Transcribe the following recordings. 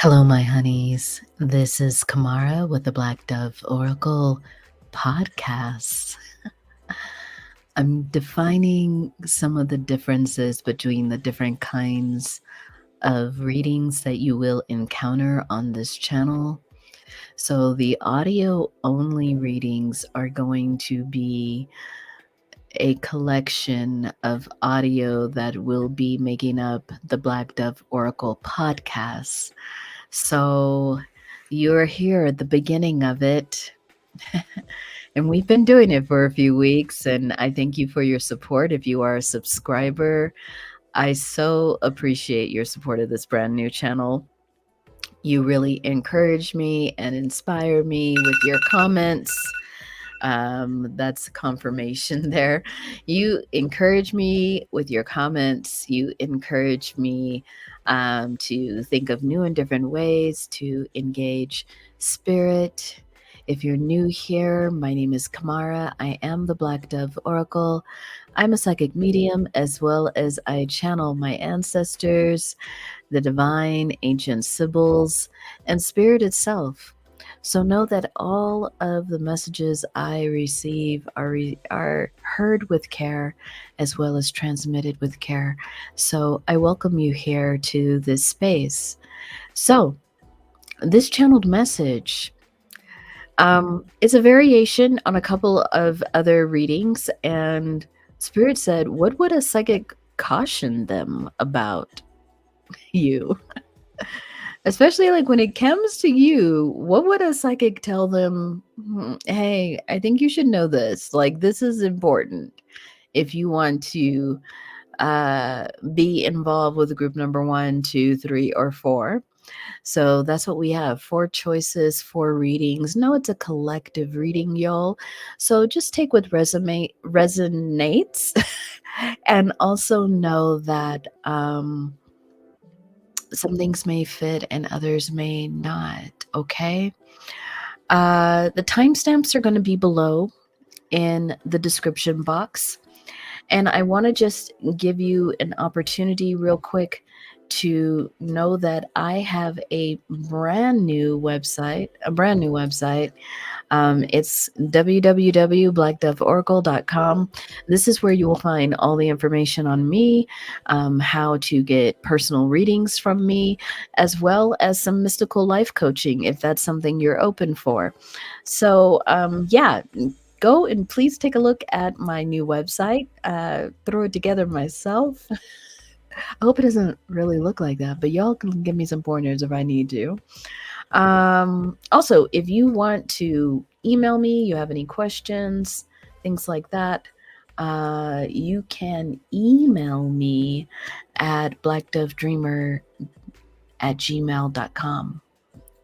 Hello, my honeys. This is Kamara with the Black Dove Oracle podcast. I'm defining some of the differences between the different kinds of readings that you will encounter on this channel. So, the audio only readings are going to be a collection of audio that will be making up the Black Dove Oracle podcast. So you're here at the beginning of it. And we've been doing it for a few weeks. And I thank you for your support. If you are a subscriber, I so appreciate your support of this brand new channel. You really encourage me and inspire me with your comments. That's confirmation there. You encourage me with your comments. You encourage me to think of new and different ways to engage spirit. If you're new here, my name is Kamara. I am the Black Dove Oracle. I'm a psychic medium, as well as I channel my ancestors, the divine ancient Sibyls, and spirit itself. So know that all of the messages I receive are heard with care as well as transmitted with care. So I welcome you here to this space. So this channeled message is a variation on a couple of other readings, and Spirit said, what would a psychic caution them about you? Especially like when it comes to you, what would a psychic tell them? Hey, I think you should know this. Like, this is important if you want to be involved with group number 1, 2, 3, or 4. So that's what we have. 4 choices, 4 readings. No, it's a collective reading, y'all. So just take what resonates and also know that some things may fit and others may not, okay? The timestamps are going to be below in the description box. And I want to just give you an opportunity real quick to know that I have a brand new website. It's www.blackdoveoracle.com. This is where you will find all the information on me, how to get personal readings from me, as well as some mystical life coaching, if that's something you're open for. So, yeah, go and please take a look at my new website. Throw it together myself. I hope it doesn't really look like that, but y'all can give me some pointers if I need to. Also, if you want to email me, you have any questions, things like that, you can email me at blackdovedreamer@gmail.com.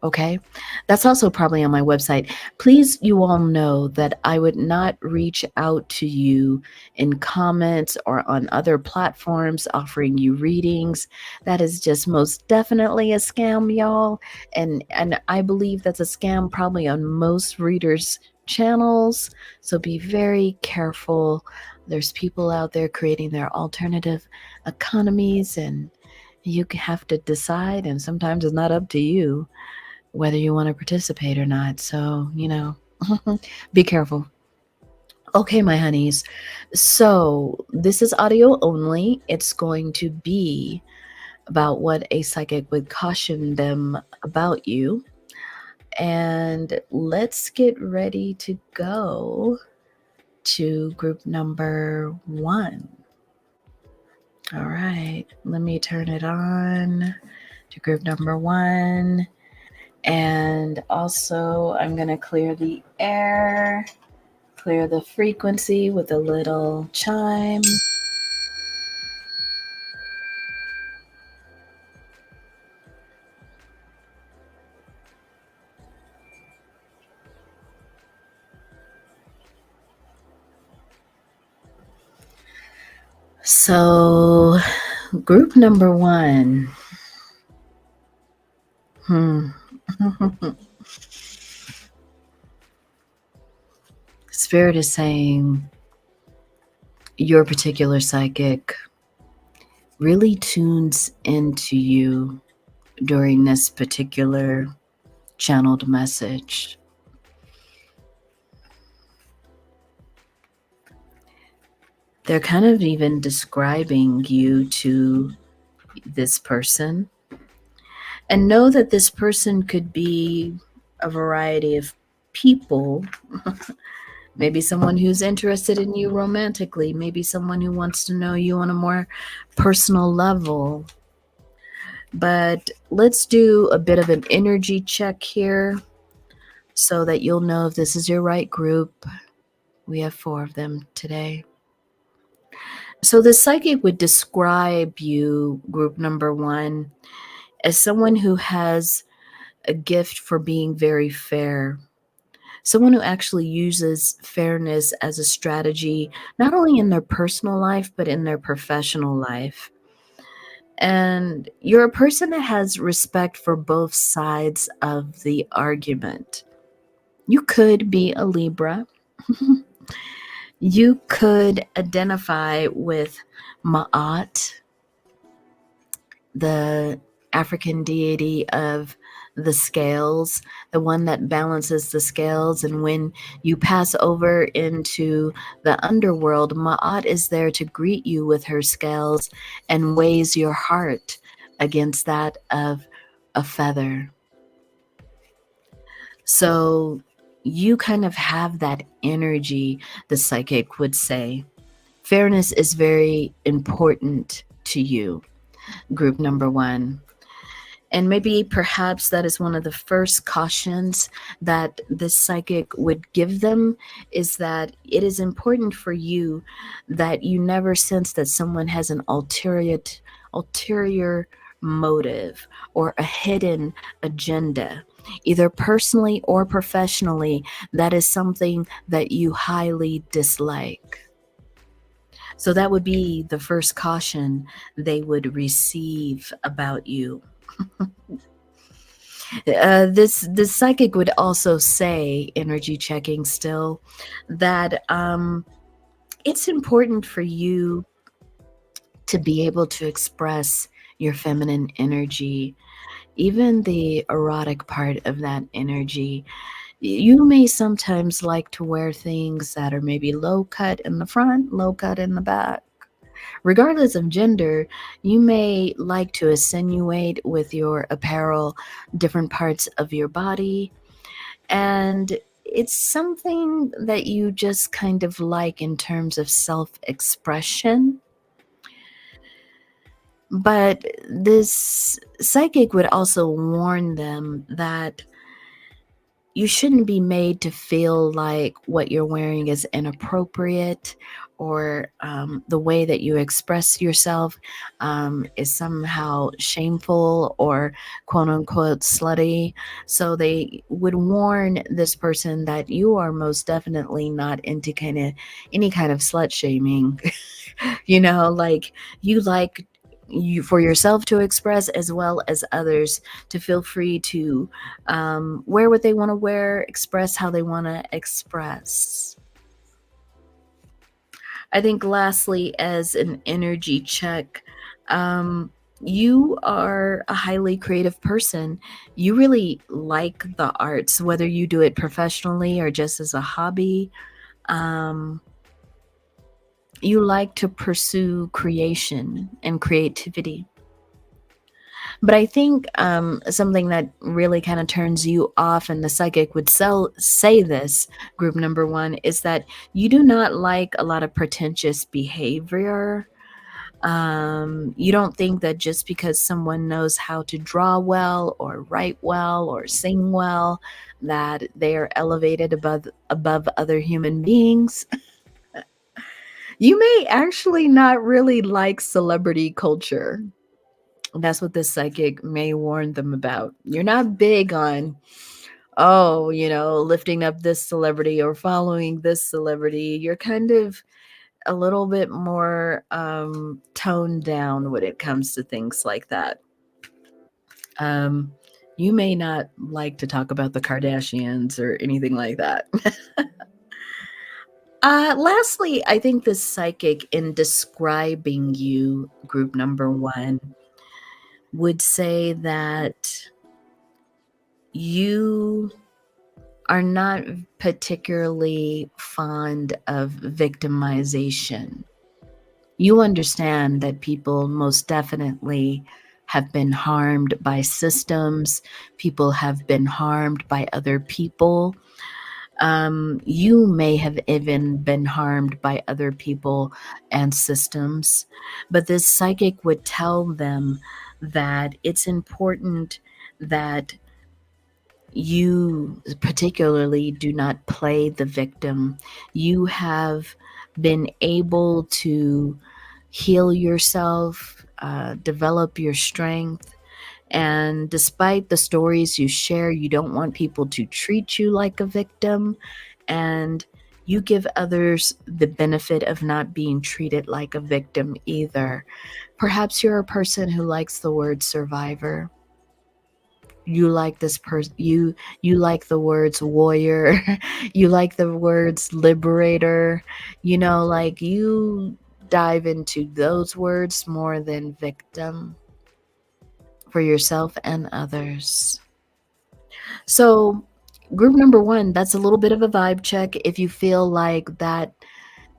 Okay, that's also probably on my website. Please, you all know that I would not reach out to you in comments or on other platforms offering you readings. That is just most definitely a scam, y'all. And I believe that's a scam probably on most readers' channels. So be very careful. There's people out there creating their alternative economies, and you have to decide, and sometimes it's not up to you whether you want to participate or not. So, be careful. Okay, my honeys. So, this is audio only. It's going to be about what a psychic would caution them about you. And let's get ready to go to group number 1. All right, let me turn it on to group number 1. And also, I'm going to clear the air, clear the frequency with a little chime. So, group number 1. Spirit is saying your particular psychic really tunes into you during this particular channeled message. They're kind of even describing you to this person. And know that this person could be a variety of people. Maybe someone who's interested in you romantically, maybe someone who wants to know you on a more personal level. But let's do a bit of an energy check here so that you'll know if this is your right group. We have 4 of them today. So the psychic would describe you, group number 1, as someone who has a gift for being very fair. Someone who actually uses fairness as a strategy, not only in their personal life, but in their professional life. And you're a person that has respect for both sides of the argument. You could be a Libra. You could identify with Ma'at, the African deity of the scales, the one that balances the scales. And when you pass over into the underworld, Ma'at is there to greet you with her scales and weighs your heart against that of a feather. So you kind of have that energy, the psychic would say. Fairness is very important to you, group number 1. And maybe perhaps that is one of the first cautions that this psychic would give them, is that it is important for you that you never sense that someone has an ulterior motive or a hidden agenda, either personally or professionally. That is something that you highly dislike. So that would be the first caution they would receive about you. This psychic would also say, energy checking still, that it's important for you to be able to express your feminine energy, even the erotic part of that energy. You may sometimes like to wear things that are maybe low cut in the front, low cut in the back. Regardless of gender, you may like to insinuate with your apparel different parts of your body. And it's something that you just kind of like in terms of self-expression. But this psychic would also warn them that you shouldn't be made to feel like what you're wearing is inappropriate, or the way that you express yourself is somehow shameful or quote unquote slutty. So they would warn this person that you are most definitely not into any kind of slut shaming. Like you like you for yourself to express, as well as others to feel free to wear what they want to wear, express how they want to express. I think lastly, as an energy check, you are a highly creative person. You really like the arts, whether you do it professionally or just as a hobby. You like to pursue creation and creativity. But I think something that really kind of turns you off, and the psychic would say this, group number 1, is that you do not like a lot of pretentious behavior. You don't think that just because someone knows how to draw well or write well or sing well, that they are elevated above other human beings. You may actually not really like celebrity culture. That's what this psychic may warn them about. You're not big on, lifting up this celebrity or following this celebrity. You're kind of a little bit more toned down when it comes to things like that. You may not like to talk about the Kardashians or anything like that. Lastly, I think the psychic, in describing you, group number 1, would say that you are not particularly fond of victimization. You understand that people most definitely have been harmed by systems, people have been harmed by other people. You may have even been harmed by other people and systems, but this psychic would tell them that it's important that you particularly do not play the victim. You have been able to heal yourself, develop your strength. And despite the stories you share, you don't want people to treat you like a victim. And you give others the benefit of not being treated like a victim either. Perhaps you're a person who likes the word survivor. You like this person, you like the words warrior, you like the words liberator, like you dive into those words more than victim for yourself and others. So group number 1, that's a little bit of a vibe check. If you feel like that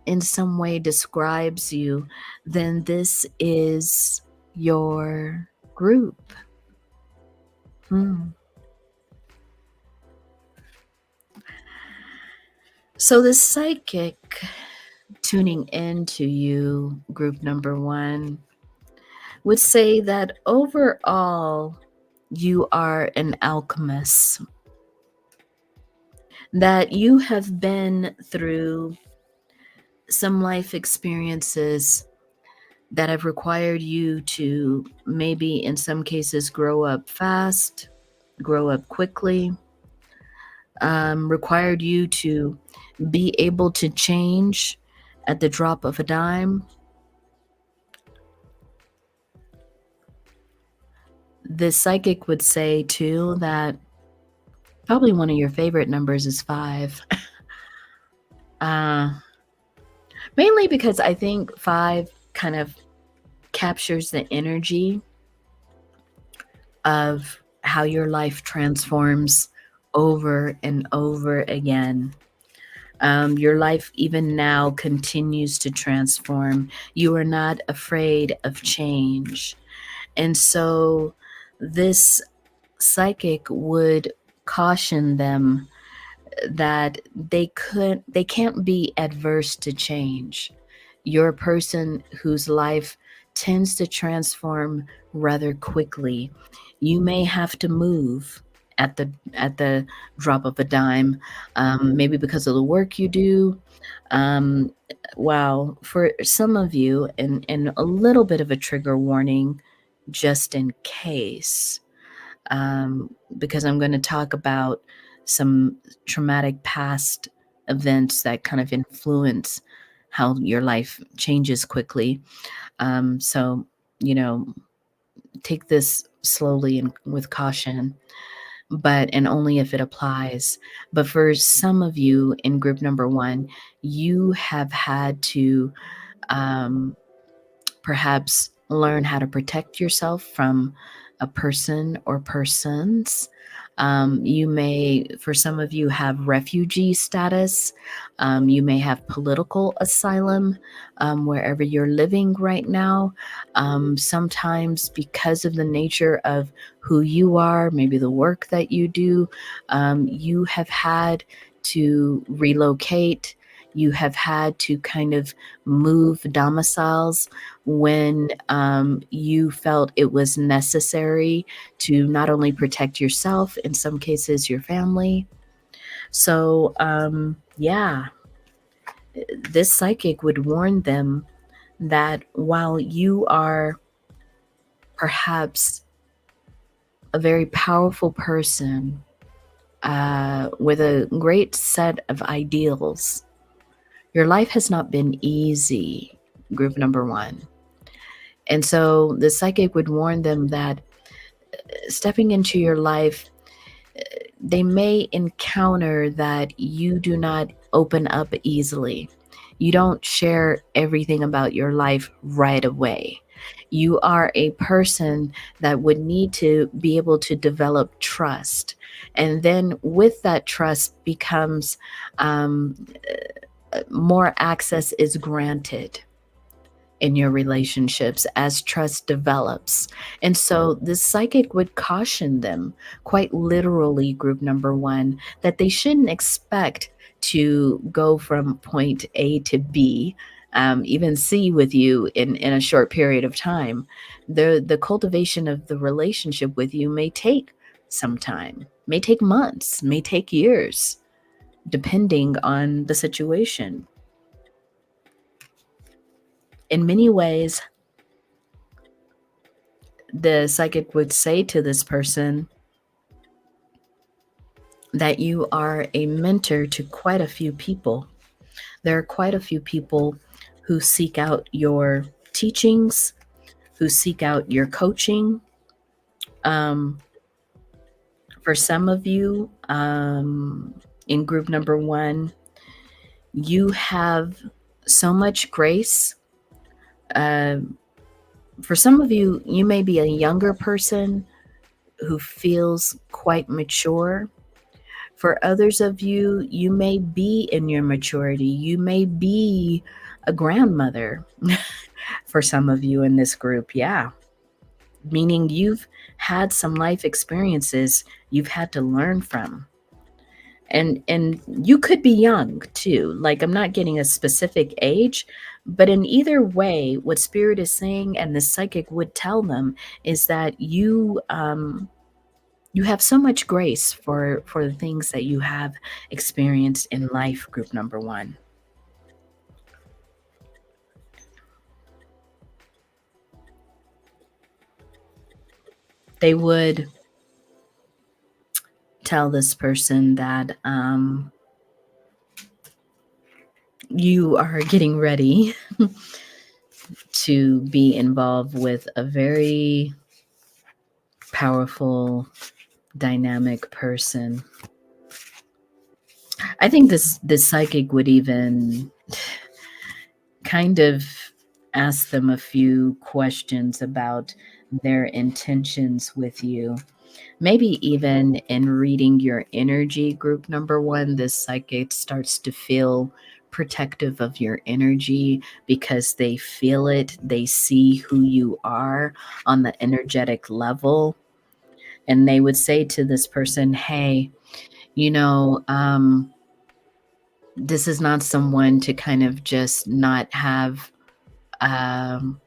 in some way describes you, then this is your group. So the psychic tuning into you, group number 1, would say that overall you are an alchemist, that you have been through some life experiences that have required you to maybe in some cases grow up fast, grow up quickly, required you to be able to change at the drop of a dime. The psychic would say too that probably one of your favorite numbers is 5. Mainly because I think 5 kind of captures the energy of how your life transforms over and over again. Your life even now continues to transform. You are not afraid of change. And so this psychic would caution them that they can't be adverse to change. You're a person whose life tends to transform rather quickly. You may have to move at the drop of a dime, maybe because of the work you do. Wow, for some of you, and a little bit of a trigger warning, just in case, because I'm going to talk about some traumatic past events that kind of influence how your life changes quickly. So, take this slowly and with caution, and only if it applies. But for some of you in group number 1, you have had to perhaps learn how to protect yourself from a person or persons. You may, for some of you, have refugee status. You may have political asylum wherever you're living right now. Sometimes, because of the nature of who you are, maybe the work that you do, you have had to relocate. You have had to kind of move domiciles when you felt it was necessary to not only protect yourself, in some cases your family. So this psychic would warn them that while you are perhaps a very powerful person with a great set of ideals, your life has not been easy, group number 1. And so the psychic would warn them that stepping into your life, they may encounter that you do not open up easily. You don't share everything about your life right away. You are a person that would need to be able to develop trust. And then with that trust becomes more access is granted in your relationships as trust develops. And so this psychic would caution them, quite literally, group number one, that they shouldn't expect to go from point A to B, even C with you in a short period of time. The cultivation of the relationship with you may take some time, may take months, may take years, depending on the situation. In many ways, the psychic would say to this person that you are a mentor to quite a few people. There are quite a few people who seek out your teachings, who seek out your coaching. Um, for some of you, in group number one, you have so much grace. For some of you, you may be a younger person who feels quite mature. For others of you, you may be in your maturity. You may be a grandmother for some of you in this group. Yeah. Meaning you've had some life experiences you've had to learn from. And you could be young too. Like, I'm not getting a specific age, but in either way, what spirit is saying and the psychic would tell them is that you have so much grace for the things that you have experienced in life, group number one. They would tell this person that you are getting ready to be involved with a very powerful, dynamic person. I think this psychic would even kind of ask them a few questions about their intentions with you. Maybe even in reading your energy, group number one, this psychic starts to feel protective of your energy because they feel it, they see who you are on the energetic level. And they would say to this person, hey, you know, this is not someone to kind of just not have um,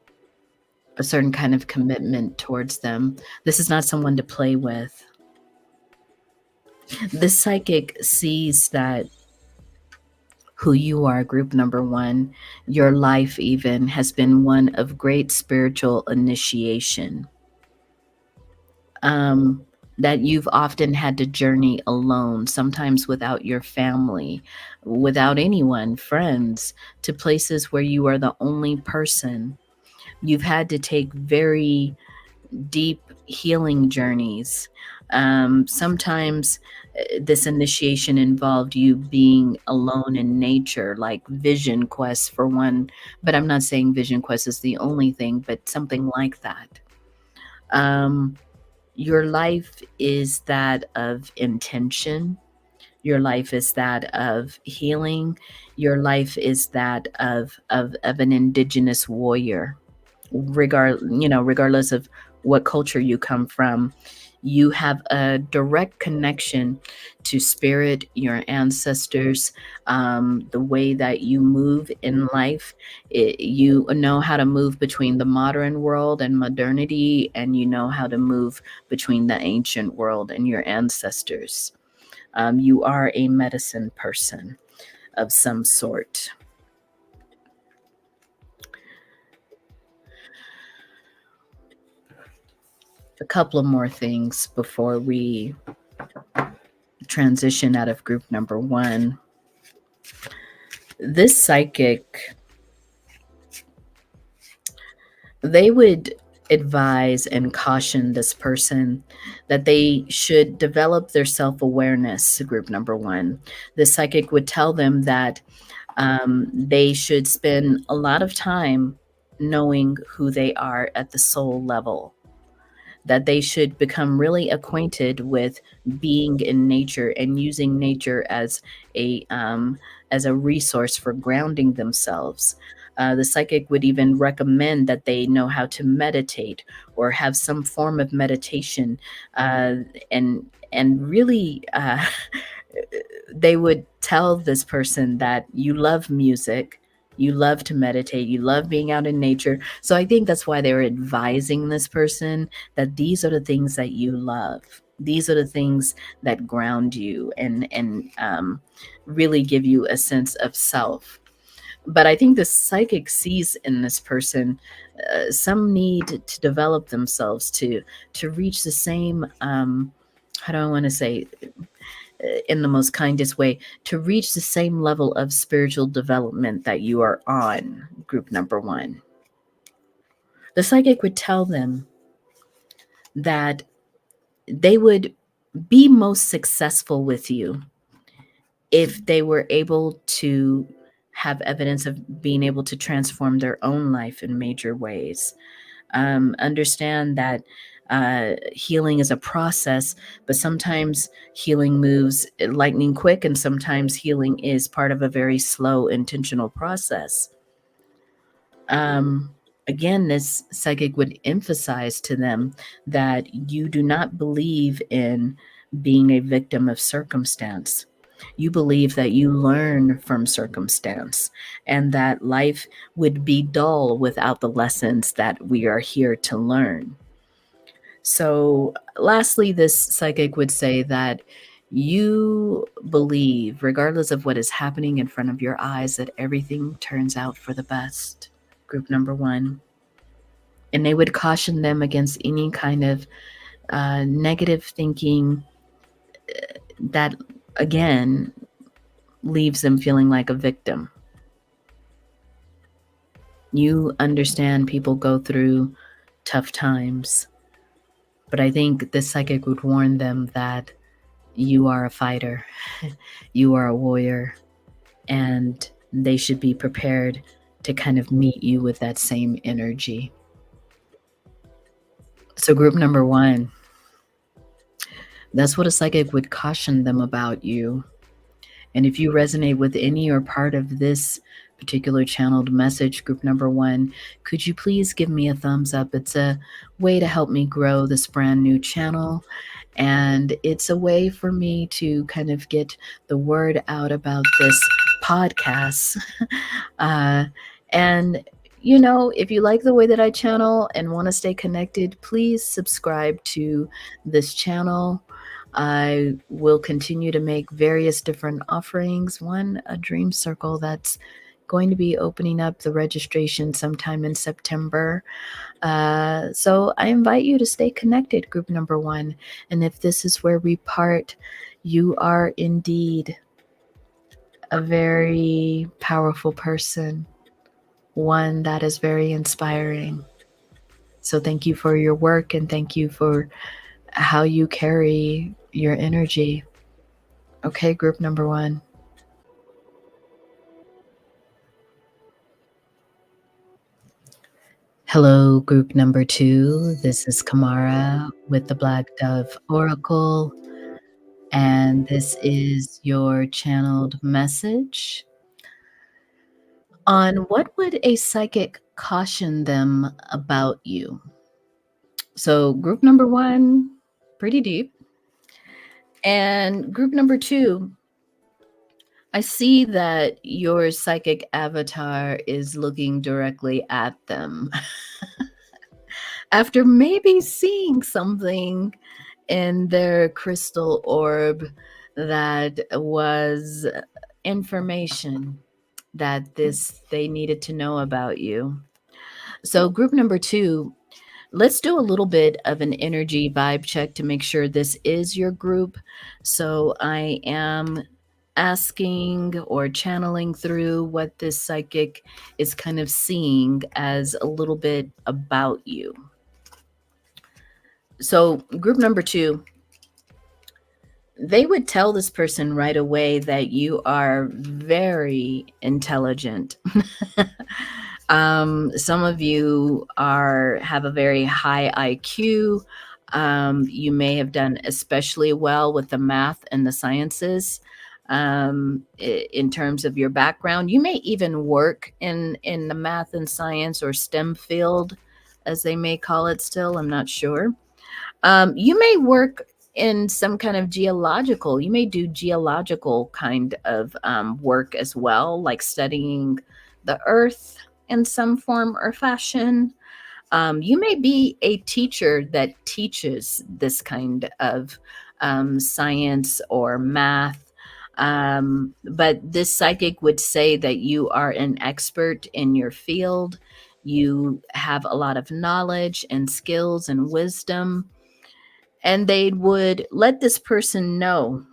a certain kind of commitment towards them. This is not someone to play with. The psychic sees that who you are, group number one, your life even has been one of great spiritual initiation. Um, that you've often had to journey alone, sometimes without your family, without anyone, friends, to places where you are the only person. You've had to take very deep healing journeys. Sometimes this initiation involved you being alone in nature, like vision quests for one, but I'm not saying vision quest is the only thing, but something like that. Your life is that of intention. Your life is that of healing. Your life is that of an indigenous warrior. Regardless of what culture you come from, you have a direct connection to spirit, your ancestors, the way that you move in life. You know how to move between the modern world and modernity, and you know how to move between the ancient world and your ancestors. You are a medicine person of some sort. A couple of more things before we transition out of group number one. This psychic, they would advise and caution this person that they should develop their self-awareness, group number one. The psychic would tell them that they should spend a lot of time knowing who they are at the soul level, that they should become really acquainted with being in nature and using nature a as a resource for grounding themselves. The psychic would even recommend that they know how to meditate or have some form of meditation, uh, and really they would tell this person that you love music, you love to meditate, you love being out in nature. So I think that's why they were advising this person that these are the things that you love. These are the things that ground you and really give you a sense of self. But I think the psychic sees in this person some need to develop themselves to reach the same. How do I want to say? In the most kindest way, to reach the same level of spiritual development that you are on, group number one. The psychic would tell them that they would be most successful with you if they were able to have evidence of being able to transform their own life in major ways. Understand that healing is a process, but sometimes healing moves lightning quick, and sometimes healing is part of a very slow, intentional process. Um, Again, this psychic would emphasize to them that you do not believe in being a victim of circumstance. You believe that you learn from circumstance and that life would be dull without the lessons that we are here to learn. So, lastly, this psychic would say that you believe, regardless of what is happening in front of your eyes, that everything turns out for the best. Group number one. And they would caution them against any kind of negative thinking that, again, leaves them feeling like a victim. You understand people go through tough times, but I think this psychic would warn them that you are a fighter, you are a warrior, and they should be prepared to kind of meet you with that same energy. So, group number one, that's what a psychic would caution them about you. And if you resonate with any or part of this particular channeled message, group number one, could you please give me a thumbs up? It's a way to help me grow this brand new channel. And it's a way for me to kind of get the word out about this podcast. uh, and if you like the way that I channel and want to stay connected, please subscribe to this channel. I will continue to make various different offerings. One, a dream circle that's going to be opening up the registration sometime in September. So I invite you to stay connected, group number one. And if this is where we part, you are indeed a very powerful person, one that is very inspiring. So thank you for your work and thank you for how you carry your energy. Okay, group number one. Hello, group number two. This is Kamara with the Black Dove Oracle, and this is your channeled message on what would a psychic caution them about you. So, group number one, pretty deep. And group number two, I see that your psychic avatar is looking directly at them after maybe seeing something in their crystal orb that was information that they needed to know about you. So group number two, let's do a little bit of an energy vibe check to make sure this is your group. So I am asking or channeling through what this psychic is kind of seeing as a little bit about you. So group number two, they would tell this person right away that you are very intelligent. Some of you have a very high IQ. You may have done especially well with the math and the sciences. In terms of your background, you may even work in the math and science or STEM field, as they may call it still. I'm not sure. You may work in some kind of geological, you may do geological kind of work as well, like studying the earth in some form or fashion. You may be a teacher that teaches this kind of science or math. But this psychic would say that you are an expert in your field. You have a lot of knowledge and skills and wisdom, and they would let this person know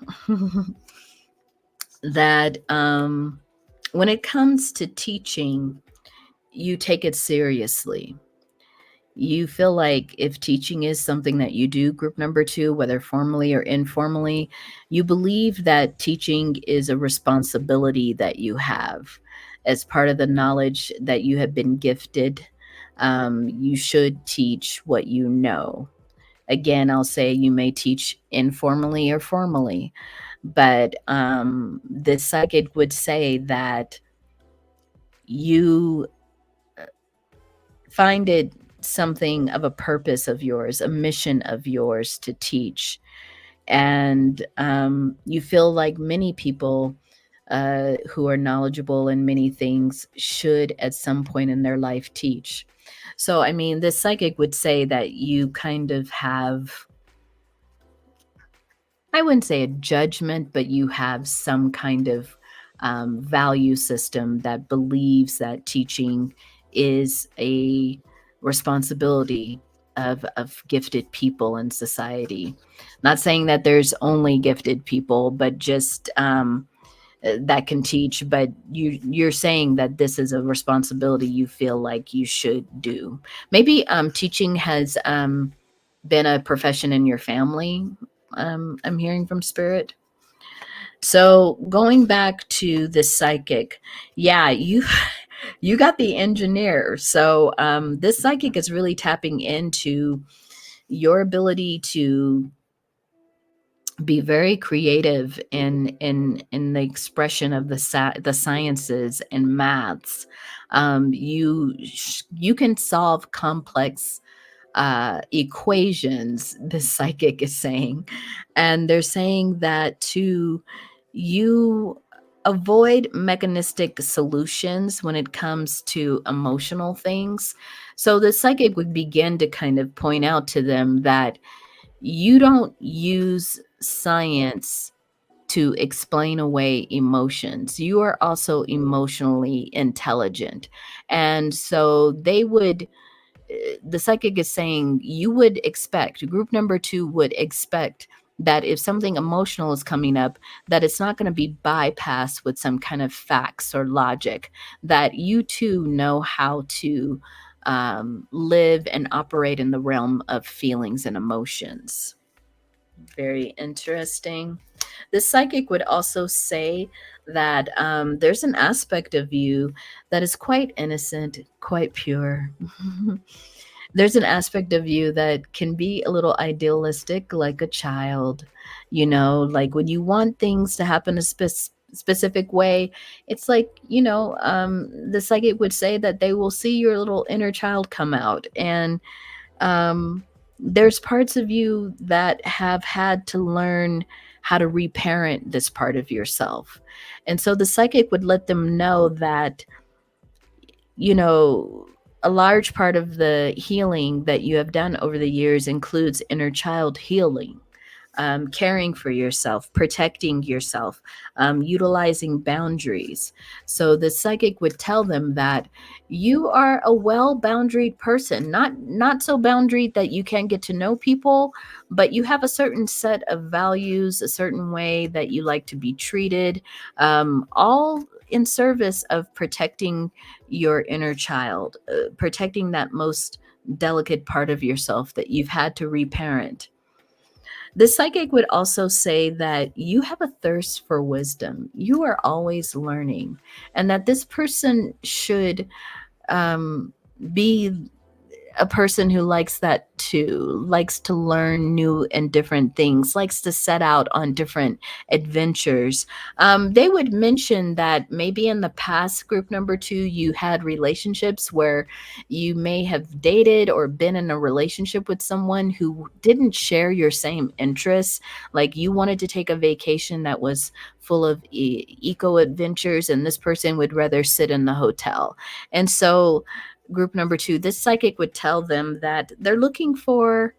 that when it comes to teaching, you take it seriously. You feel like if teaching is something that you do, group number two, whether formally or informally, you believe that teaching is a responsibility that you have as part of the knowledge that you have been gifted. You should teach what you know. Again, I'll say you may teach informally or formally, but this psychic would say that you find it something of a purpose of yours, a mission of yours to teach. And you feel like many people who are knowledgeable in many things should at some point in their life teach. So, I mean, this psychic would say that you kind of have, I wouldn't say a judgment, but you have some kind of value system that believes that teaching is a responsibility of gifted people in society. Not saying that there's only gifted people, but just that can teach. But you're saying that this is a responsibility you feel like you should do. Maybe teaching has been a profession in your family. I'm hearing from spirit. So going back to the psychic, yeah, you got the engineer. So this psychic is really tapping into your ability to be very creative in the expression of the sciences and maths. You can solve complex equations, the psychic is saying. And they're saying that to you avoid mechanistic solutions when it comes to emotional things. So the psychic would begin to kind of point out to them that you don't use science to explain away emotions. You are also emotionally intelligent. And so they would the psychic is saying you would expect, group number two would expect that if something emotional is coming up, that it's not going to be bypassed with some kind of facts or logic, that you too know how to live and operate in the realm of feelings and emotions. Very interesting. The psychic would also say that there's an aspect of you that is quite innocent, quite pure. There's an aspect of you that can be a little idealistic, like a child. Like when you want things to happen a specific way, it's like, the psychic would say that they will see your little inner child come out. And there's parts of you that have had to learn how to reparent this part of yourself. And so the psychic would let them know that, you know, a large part of the healing that you have done over the years includes inner child healing, caring for yourself, protecting yourself, utilizing boundaries. So the psychic would tell them that you are a well-boundaried person, not so boundaried that you can't get to know people, but you have a certain set of values, a certain way that you like to be treated, all in service of protecting your inner child, protecting that most delicate part of yourself that you've had to reparent. The psychic would also say that you have a thirst for wisdom. You are always learning, and that this person should be a person who likes that too, likes to learn new and different things, likes to set out on different adventures. They would mention that maybe in the past, group number two, you had relationships where you may have dated or been in a relationship with someone who didn't share your same interests. Like you wanted to take a vacation that was full of eco adventures, and this person would rather sit in the hotel. And so, group number two, this psychic would tell them that they're looking for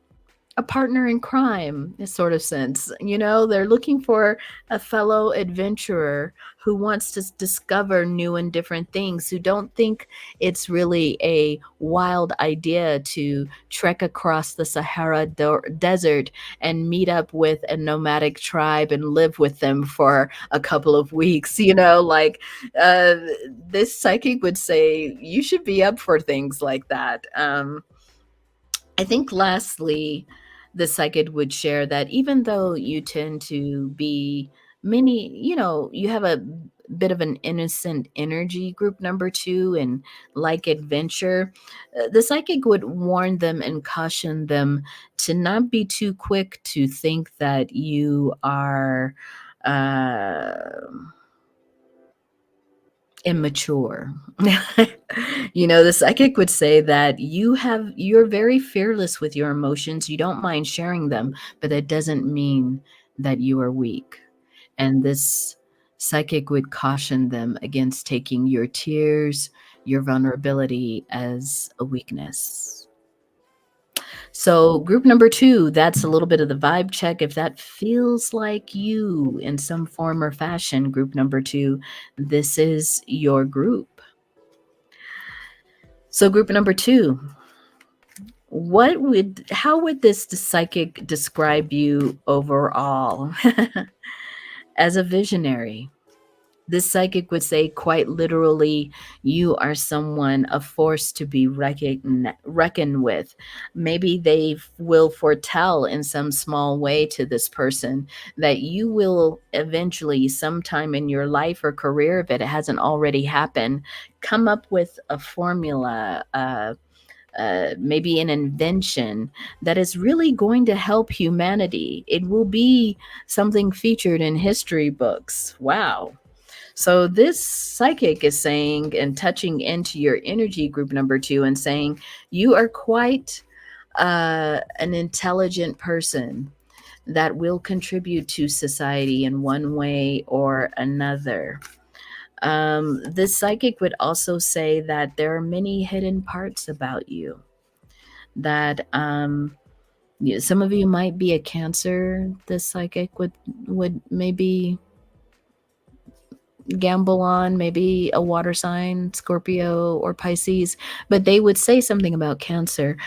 a partner in crime, in sort of sense. You know, they're looking for a fellow adventurer who wants to discover new and different things, who don't think it's really a wild idea to trek across the Sahara desert and meet up with a nomadic tribe and live with them for a couple of weeks. You know, like uh, this psychic would say you should be up for things like that. I think lastly, the psychic would share that even though you tend to be many, you know, you have a bit of an innocent energy, group number two, and like adventure, the psychic would warn them and caution them to not be too quick to think that you are uh, immature. You know, the psychic would say that you're very fearless with your emotions. You don't mind sharing them, but that doesn't mean that you are weak. And this psychic would caution them against taking your tears, your vulnerability as a weakness. So, group number two, that's a little bit of the vibe check. If that feels like you in some form or fashion, group number two, this is your group. So, group number two, how would this psychic describe you overall? As a visionary, this psychic would say quite literally, you are someone, a force to be reckoned with. Maybe they will foretell in some small way to this person that you will eventually, sometime in your life or career, if it hasn't already happened, come up with a formula, maybe an invention that is really going to help humanity. It will be something featured in history books. Wow. So this psychic is saying and touching into your energy, group number two, and saying you are quite an intelligent person that will contribute to society in one way or another. This psychic would also say that there are many hidden parts about you, that some of you might be a Cancer. This psychic would maybe gamble on, maybe a water sign, Scorpio or Pisces, but they would say something about Cancer.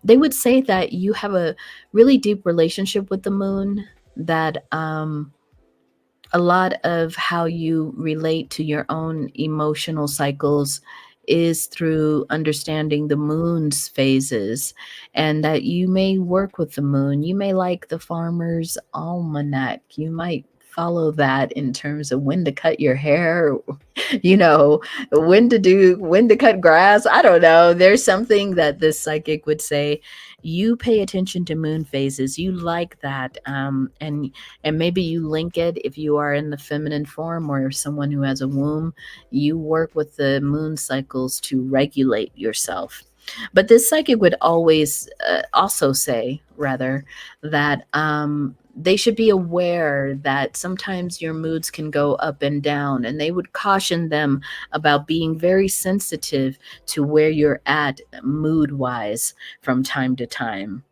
They would say that you have a really deep relationship with the moon, that a lot of how you relate to your own emotional cycles is through understanding the moon's phases, and that you may work with the moon. You may like the farmer's almanac. You might follow that in terms of when to cut your hair, you know, when to cut grass. I don't know. There's something that this psychic would say. You pay attention to moon phases. You like that. And maybe you link it, if you are in the feminine form or someone who has a womb, you work with the moon cycles to regulate yourself. But this psychic would always also say, rather, that they should be aware that sometimes your moods can go up and down, and they would caution them about being very sensitive to where you're at mood wise from time to time.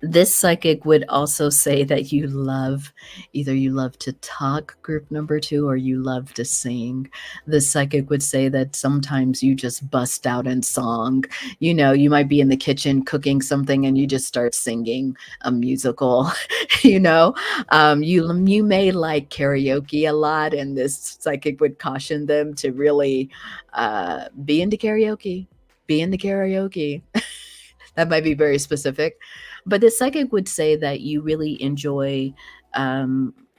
This psychic would also say that you love to talk, group number two, or you love to sing. This psychic would say that sometimes you just bust out in song. You know, you might be in the kitchen cooking something and you just start singing a musical. You know, you may like karaoke a lot, and this psychic would caution them to really be into karaoke. Be into karaoke. That might be very specific. But the psychic would say that you really enjoy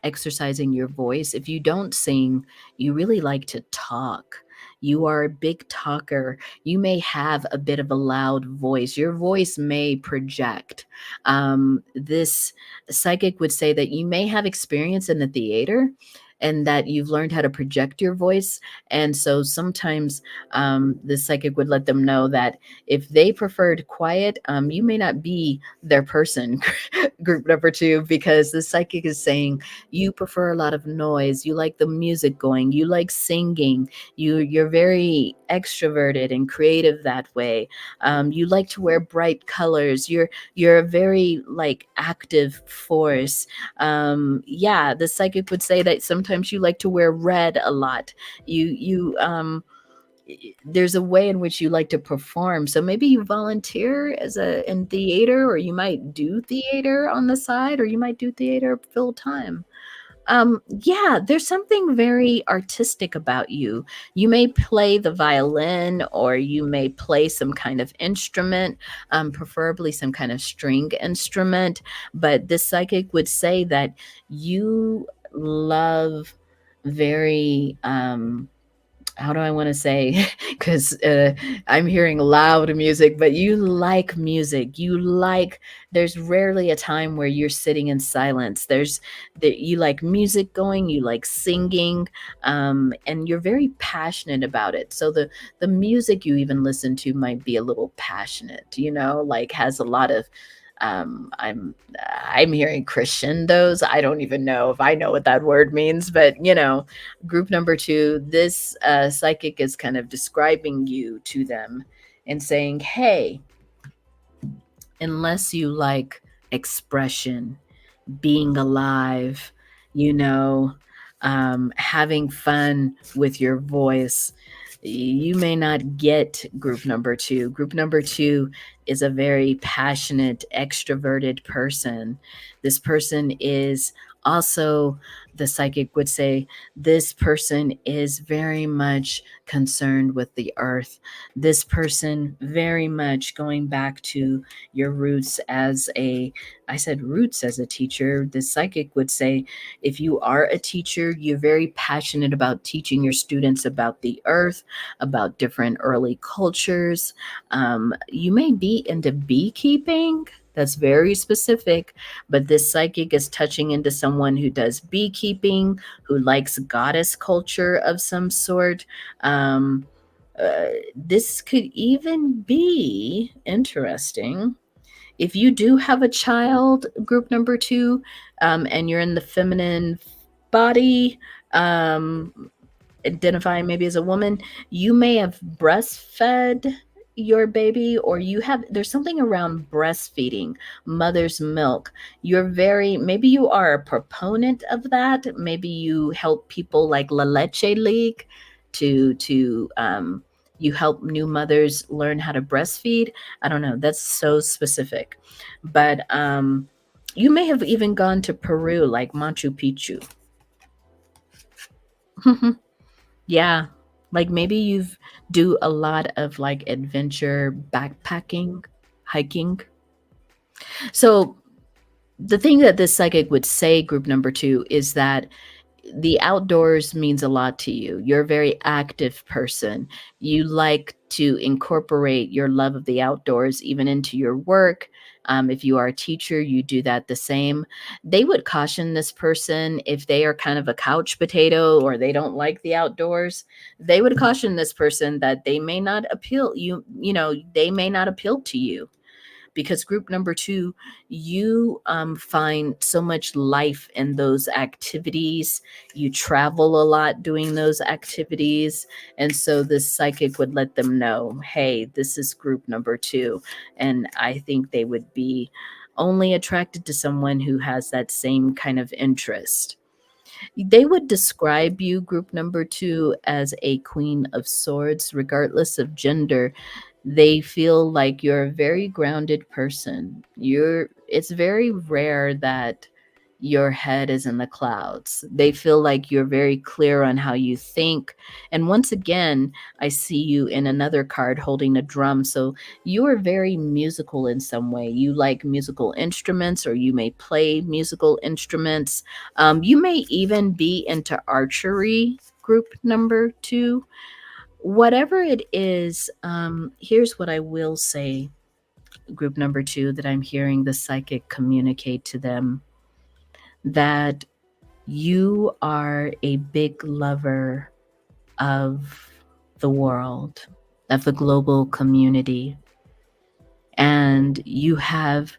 exercising your voice. If you don't sing, you really like to talk. You are a big talker. You may have a bit of a loud voice. Your voice may project. This psychic would say that you may have experience in the theater and that you've learned how to project your voice. And so sometimes the psychic would let them know that if they preferred quiet, you may not be their person, group number two, because the psychic is saying you prefer a lot of noise. You like the music going. You like singing. You're very extroverted and creative that way. You like to wear bright colors. You're a very like active force. Yeah, the psychic would say that sometimes you like to wear red a lot. You there's a way in which you like to perform. So maybe you volunteer as a in theater, or you might do theater on the side, or you might do theater full time. Yeah, there's something very artistic about you. You may play the violin, or you may play some kind of instrument, preferably some kind of string instrument. But this psychic would say that you love very how do I want to say? Because I'm hearing loud music, but you like music. You like. There's rarely a time where you're sitting in silence. There's that you like music going. You like singing, and you're very passionate about it. So the music you even listen to might be a little passionate. Like has a lot of. I'm hearing Christian. Those I don't even know if I know what that word means, but group number two, this psychic is kind of describing you to them and saying, hey, unless you like expression, being alive, you know, having fun with your voice, you may not get group number two. Group number two is a very passionate, extroverted person. This person is also, the psychic would say, this person is very much concerned with the earth. This person very much going back to your roots as a, I said roots as a teacher. The psychic would say, if you are a teacher, you're very passionate about teaching your students about the earth, about different early cultures. You may be into beekeeping. That's very specific, but this psychic is touching into someone who does beekeeping, who likes goddess culture of some sort. Um, this could even be interesting if you do have a child, group number two, and you're in the feminine body, identifying maybe as a woman, you may have breastfed your baby, or there's something around breastfeeding, mother's milk. Maybe you are a proponent of that. Maybe you help people like La Leche League to you help new mothers learn how to breastfeed. I don't know. That's so specific. But you may have even gone to Peru, like Machu Picchu. Yeah. Like maybe you've do a lot of like adventure backpacking, hiking. So the thing that this psychic would say, group number two, is that the outdoors means a lot to you. You're a very active person. You like to incorporate your love of the outdoors even into your work. If you are a teacher, you do that the same. They would caution this person if they are kind of a couch potato or they don't like the outdoors. They would caution this person that they may not appeal they may not appeal to you, because group number two, you find so much life in those activities. You travel a lot doing those activities. And so this psychic would let them know, hey, this is group number two. And I think they would be only attracted to someone who has that same kind of interest. They would describe you, group number two, as a queen of swords, regardless of gender. They feel like you're a very grounded person. It's very rare that your head is in the clouds. They feel like you're very clear on how you think. And once again, I see you in another card holding a drum. So you are very musical in some way. You like musical instruments, or you may play musical instruments. You may even be into archery, group number two. whatever it is, here's what I will say, group number 2, that I'm hearing the psychic communicate to them: that you are a big lover of the world, of the global community, and you have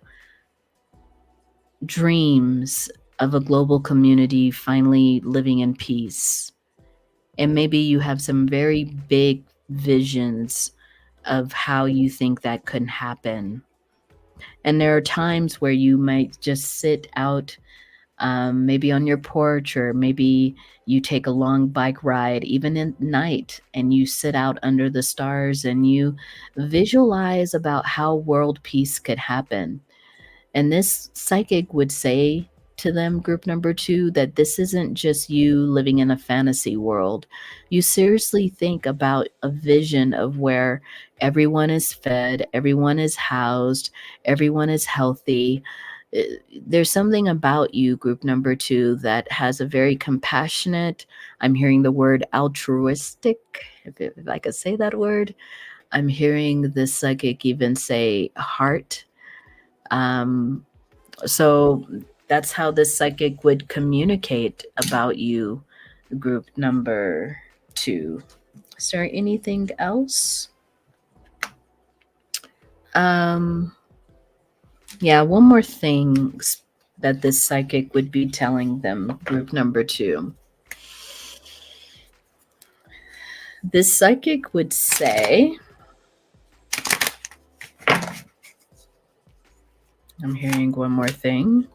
dreams of a global community finally living in peace. And maybe you have some very big visions of how you think that could happen. And there are times where you might just sit out, maybe on your porch, or maybe you take a long bike ride, even at night, and you sit out under the stars and you visualize about how world peace could happen. And this psychic would say to them, group number 2, that this isn't just you living in a fantasy world. You seriously think about a vision of where everyone is fed, everyone is housed, everyone is healthy. Uh, There's something about you, group number 2, that has a very compassionate, I'm hearing the word altruistic, if I could say that word. I'm hearing this psychic even say heart. Um, so that's how this psychic would communicate about you, group number 2. Is there anything else? Yeah, one more thing that this psychic would be telling them, group number 2. This psychic would say, I'm hearing one more thing.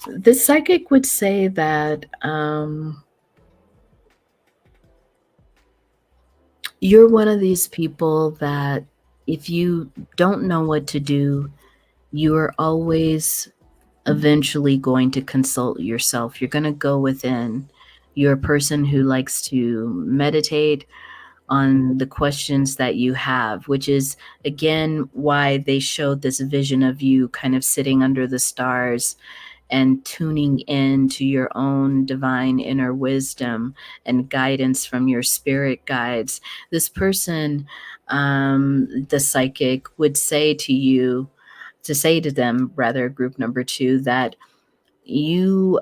This psychic would say that you're one of these people that if you don't know what to do, you are always eventually going to consult yourself. You're going to go within. You're a person who likes to meditate on the questions that you have, which is, again, why they showed this vision of you kind of sitting under the stars and tuning in to your own divine inner wisdom and guidance from your spirit guides. This person, the psychic, would say to you, to say to them, rather, group number 2, that you,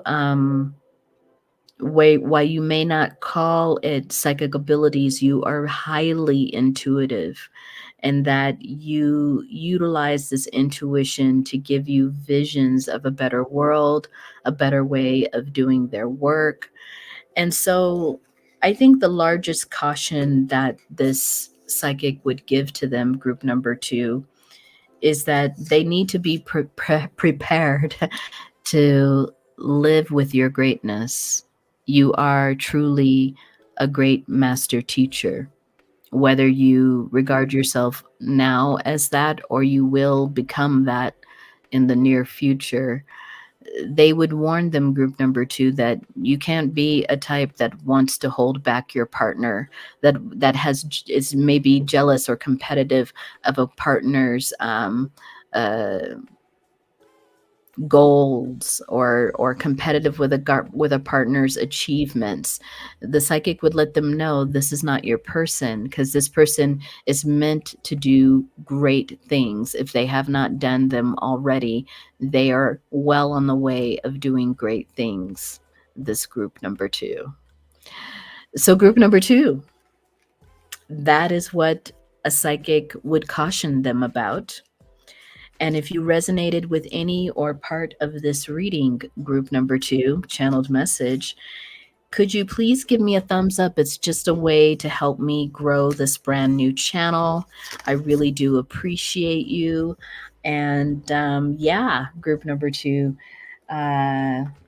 while you may not call it psychic abilities, you are highly intuitive, and that you utilize this intuition to give you visions of a better world, a better way of doing their work. And so I think the largest caution that this psychic would give to them, group number 2, is that they need to be prepared to live with your greatness. You are truly a great master teacher, whether you regard yourself now as that or you will become that in the near future. They would warn them, group number 2, that you can't be a type that wants to hold back your partner, that is maybe jealous or competitive of a partner's uh, goals, or competitive with a partner's achievements. The psychic would let them know this is not your person, because this person is meant to do great things. If they have not done them already, they are well on the way of doing great things. This group number 2. So group number 2, that is what a psychic would caution them about. And if you resonated with any or part of this reading, group number 2, channeled message, could you please give me a thumbs up? It's just a way to help me grow this brand new channel. I really do appreciate you. And yeah, group number 2,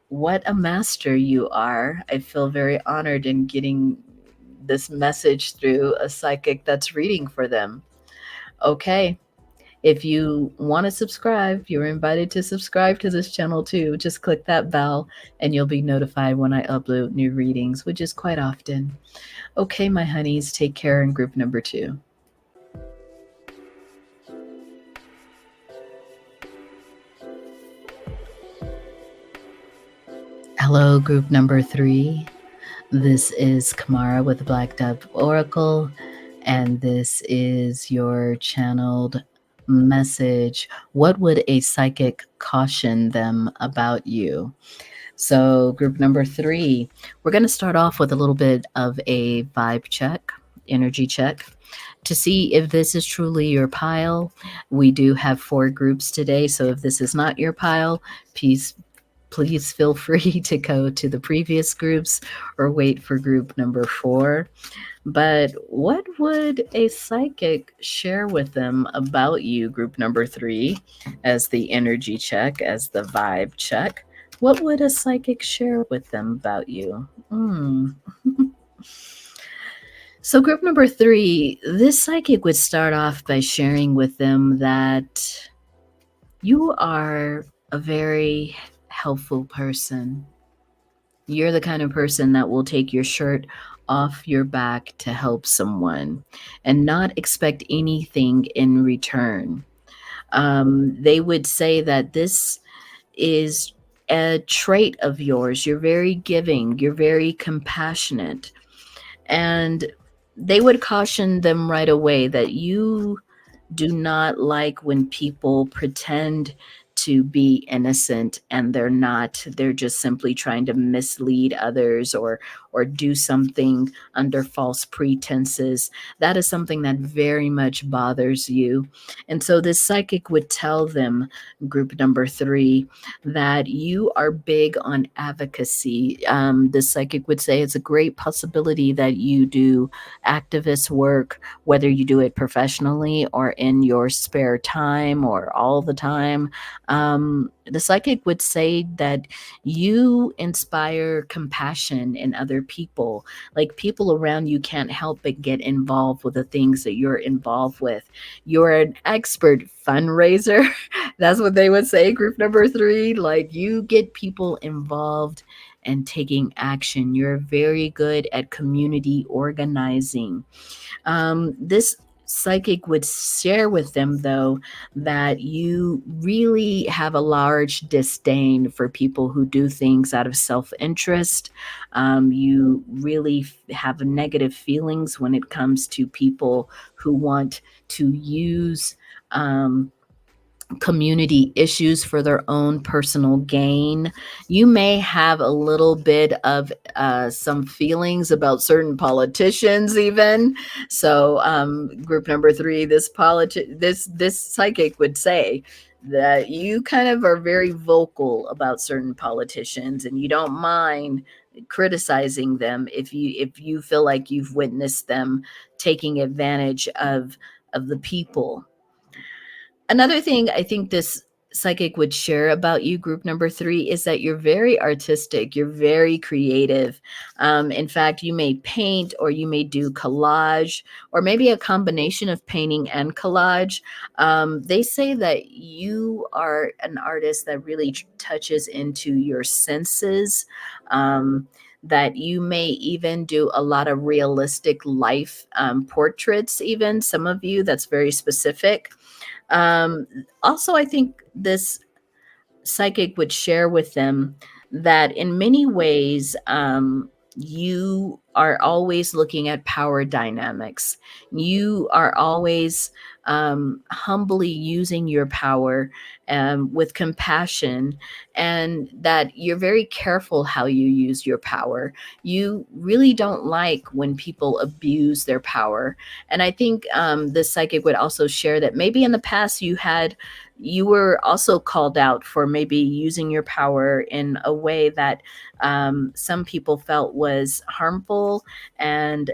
what a master you are. I feel very honored in getting this message through a psychic that's reading for them. Okay. If you want to subscribe, you're invited to subscribe to this channel too. Just click that bell and you'll be notified when I upload new readings, which is quite often. Okay, my honeys, take care in group number 2. Hello, group number 3. This is Kamara with the Black Dove Oracle, and this is your channeled message. What would a psychic caution them about you? So, group number 3, we're going to start off with a little bit of a vibe check, energy check, to see if this is truly your pile. We do have 4 groups today, so if this is not your pile, please feel free to go to the previous groups or wait for group number 4. But what would a psychic share with them about you, group number 3, as the energy check, as the vibe check? What would a psychic share with them about you? So, group number 3, this psychic would start off by sharing with them that you are a very helpful person. You're the kind of person that will take your shirt off your back to help someone and not expect anything in return. They would say that this is a trait of yours. You're very giving, you're very compassionate. And they would caution them right away that you do not like when people pretend to be innocent and they're not. They're just simply trying to mislead others or do something under false pretenses. That is something that very much bothers you. And so this psychic would tell them, group number 3, that you are big on advocacy. This psychic would say it's a great possibility that you do activist work, whether you do it professionally or in your spare time or all the time. The psychic would say that you inspire compassion in other people. Like, people around you can't help but get involved with the things that you're involved with. You're an expert fundraiser. That's what they would say, group number 3. Like, you get people involved and taking action. You're very good at community organizing. This psychic would share with them, though, that you really have a large disdain for people who do things out of self-interest. You really have negative feelings when it comes to people who want to use community issues for their own personal gain. You may have a little bit of some feelings about certain politicians, even. So, group number 3, this psychic would say that you kind of are very vocal about certain politicians, and you don't mind criticizing them if you feel like you've witnessed them taking advantage of the people. Another thing I think this psychic would share about you, group number 3, is that you're very artistic. You're very creative. In fact, you may paint, or you may do collage, or maybe a combination of painting and collage. They say that you are an artist that really touches into your senses. That you may even do a lot of realistic life portraits, even some of you, that's very specific. Um, Also, I think this psychic would share with them that in many ways, you are always looking at power dynamics. You are always humbly using your power with compassion, and that you're very careful how you use your power. You really don't like when people abuse their power. And I think this psychic would also share that maybe in the past you were also called out for maybe using your power in a way that some people felt was harmful, and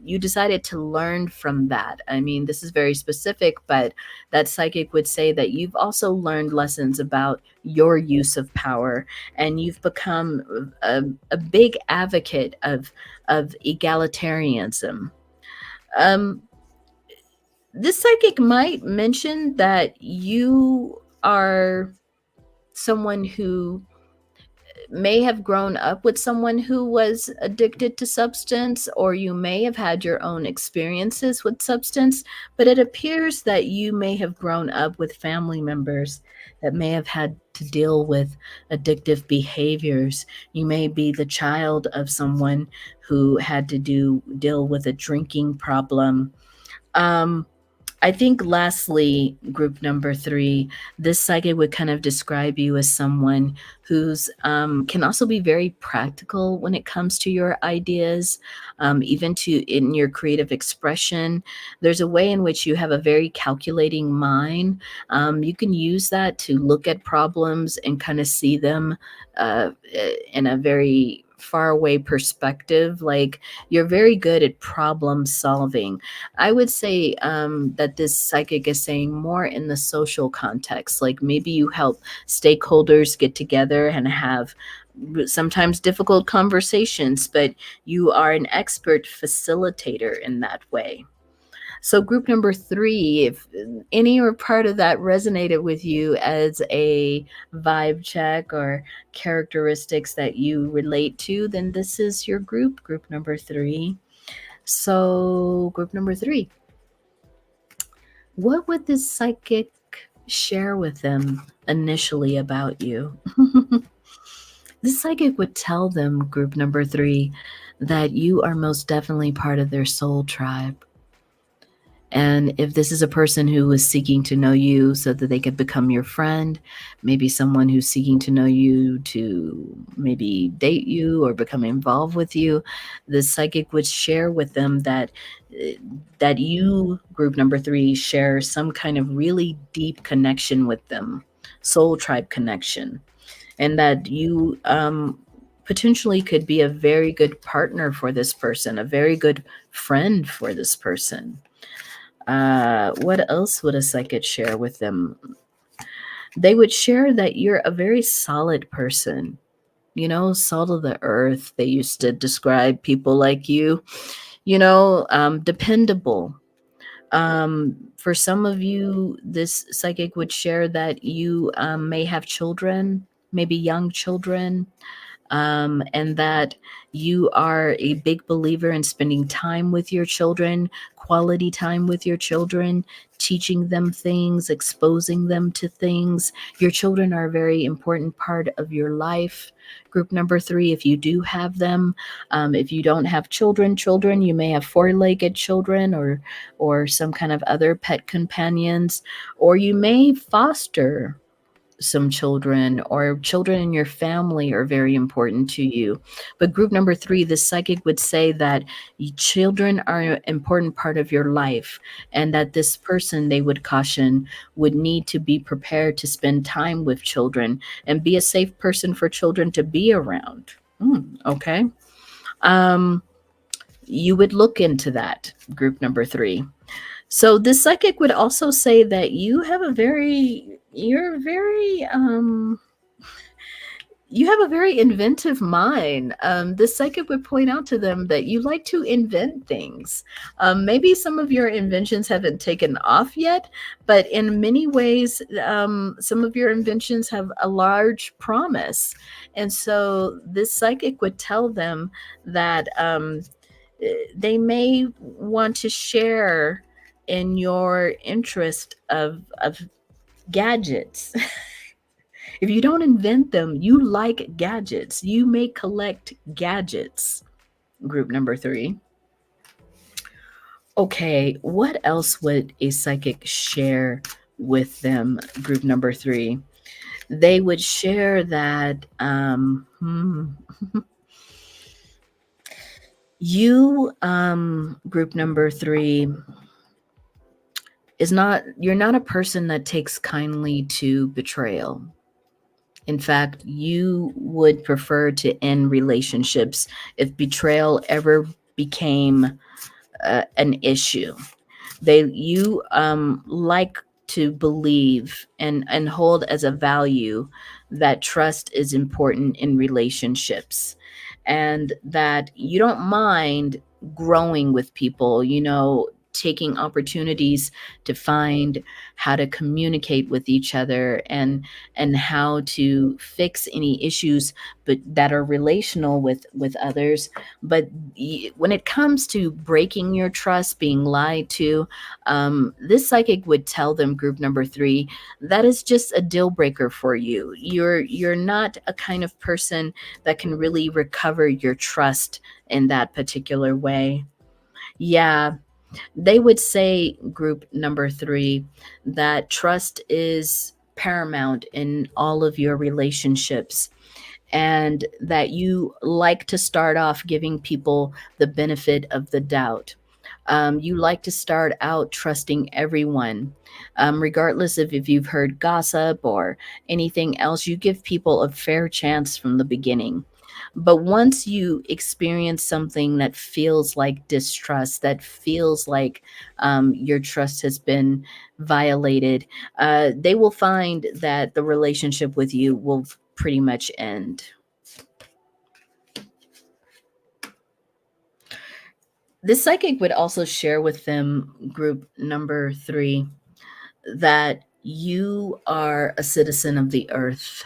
you decided to learn from that. I mean, this is very specific, but that psychic would say that you've also learned lessons about your use of power, and you've become a big advocate of egalitarianism. Um, this psychic might mention that you are someone who may have grown up with someone who was addicted to substance, or you may have had your own experiences with substance, but it appears that you may have grown up with family members that may have had to deal with addictive behaviors. You may be the child of someone who had to deal with a drinking problem. I think lastly, group number 3, this psychic would kind of describe you as someone who's can also be very practical when it comes to your ideas, even to in your creative expression. There's a way in which you have a very calculating mind. You can use that to look at problems and kind of see them in a very far away perspective. Like, you're very good at problem solving. I would say that this psychic is saying more in the social context. Like, maybe you help stakeholders get together and have sometimes difficult conversations, but you are an expert facilitator in that way. So, group number 3, if any or part of that resonated with you as a vibe check or characteristics that you relate to, then this is your group number 3. So, group number 3, what would this psychic share with them initially about you? This psychic would tell them, group number 3, that you are most definitely part of their soul tribe. And if this is a person who is seeking to know you so that they could become your friend, maybe someone who's seeking to know you to maybe date you or become involved with you, the psychic would share with them that you, group number 3, share some kind of really deep connection with them, soul tribe connection, and that you potentially could be a very good partner for this person, a very good friend for this person. What else would a psychic share with them? They would share that you're a very solid person, salt of the earth. They used to describe people like you, dependable. For some of you, this psychic would share that you may have children, maybe young children, and that you are a big believer in spending time with your children, quality time with your children, teaching them things, exposing them to things. Your children are a very important part of your life. Group number 3, if you do have them, if you don't have children, you may have 4-legged children or some kind of other pet companions, or you may foster some children, or children in your family are very important to you. But group number 3, the psychic would say that children are an important part of your life, and that this person, they would caution, would need to be prepared to spend time with children and be a safe person for children to be around. Okay. You would look into that, group number 3. So this psychic would also say that you have a very inventive mind. This psychic would point out to them that you like to invent things. Maybe some of your inventions haven't taken off yet, but in many ways, some of your inventions have a large promise. And so this psychic would tell them that they may want to share in your interest of gadgets. If you don't invent them, you like gadgets. You may collect gadgets. Group number 3. Okay, what else would a psychic share with them? Group number 3. They would share that you, group number 3, you're not a person that takes kindly to betrayal. In fact, you would prefer to end relationships if betrayal ever became an issue. You like to believe and hold as a value that trust is important in relationships, and that you don't mind growing with people, taking opportunities to find how to communicate with each other and how to fix any issues but that are relational with others. But when it comes to breaking your trust, being lied to, this psychic would tell them, group number 3, that is just a deal breaker for you. You're not a kind of person that can really recover your trust in that particular way. Yeah, they would say, group number 3, that trust is paramount in all of your relationships, and that you like to start off giving people the benefit of the doubt. You like to start out trusting everyone, regardless of if you've heard gossip or anything else. You give people a fair chance from the beginning. But once you experience something that feels like distrust, that feels like your trust has been violated, they will find that the relationship with you will pretty much end. This psychic would also share with them, group number 3, that you are a citizen of the earth,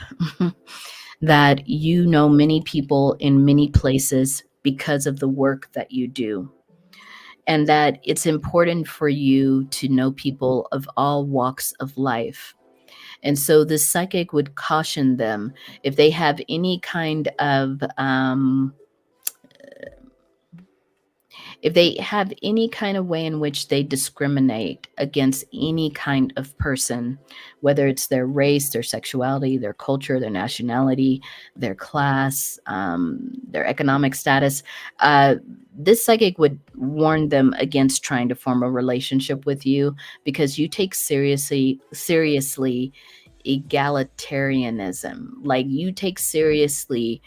that you know many people in many places because of the work that you do, and that it's important for you to know people of all walks of life. And so this psychic would caution them, if they have any kind of if they have any kind of way in which they discriminate against any kind of person, whether it's their race, their sexuality, their culture, their nationality, their class, their economic status, this psychic would warn them against trying to form a relationship with you, because you take seriously egalitarianism. Like, you take seriously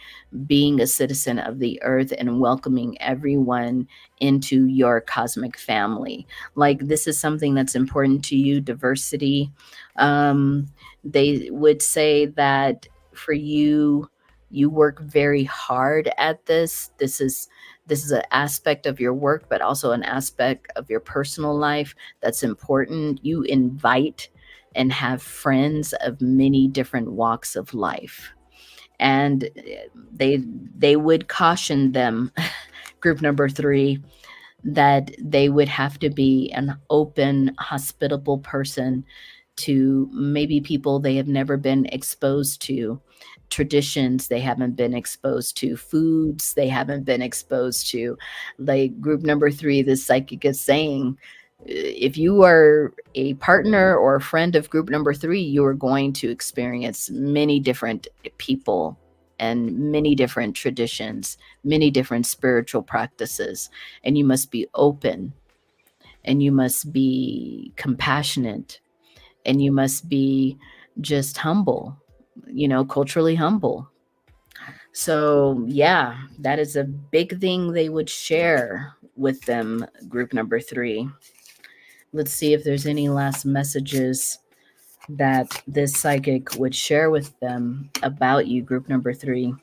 being a citizen of the earth and welcoming everyone into your cosmic family. Like, this is something that's important to you, diversity. They would say that for you, you work very hard at this. This is an aspect of your work, but also an aspect of your personal life that's important. You invite and have friends of many different walks of life. And they would caution them, group number 3, that they would have to be an open, hospitable person to maybe people they have never been exposed to, traditions they haven't been exposed to, foods they haven't been exposed to. Like, group number 3, the psychic is saying, if you are a partner or a friend of group number 3, you are going to experience many different people and many different traditions, many different spiritual practices. And you must be open, and you must be compassionate, and you must be just humble, culturally humble. So, yeah, that is a big thing they would share with them, group number 3. Let's see if there's any last messages that this psychic would share with them about you, group number 3.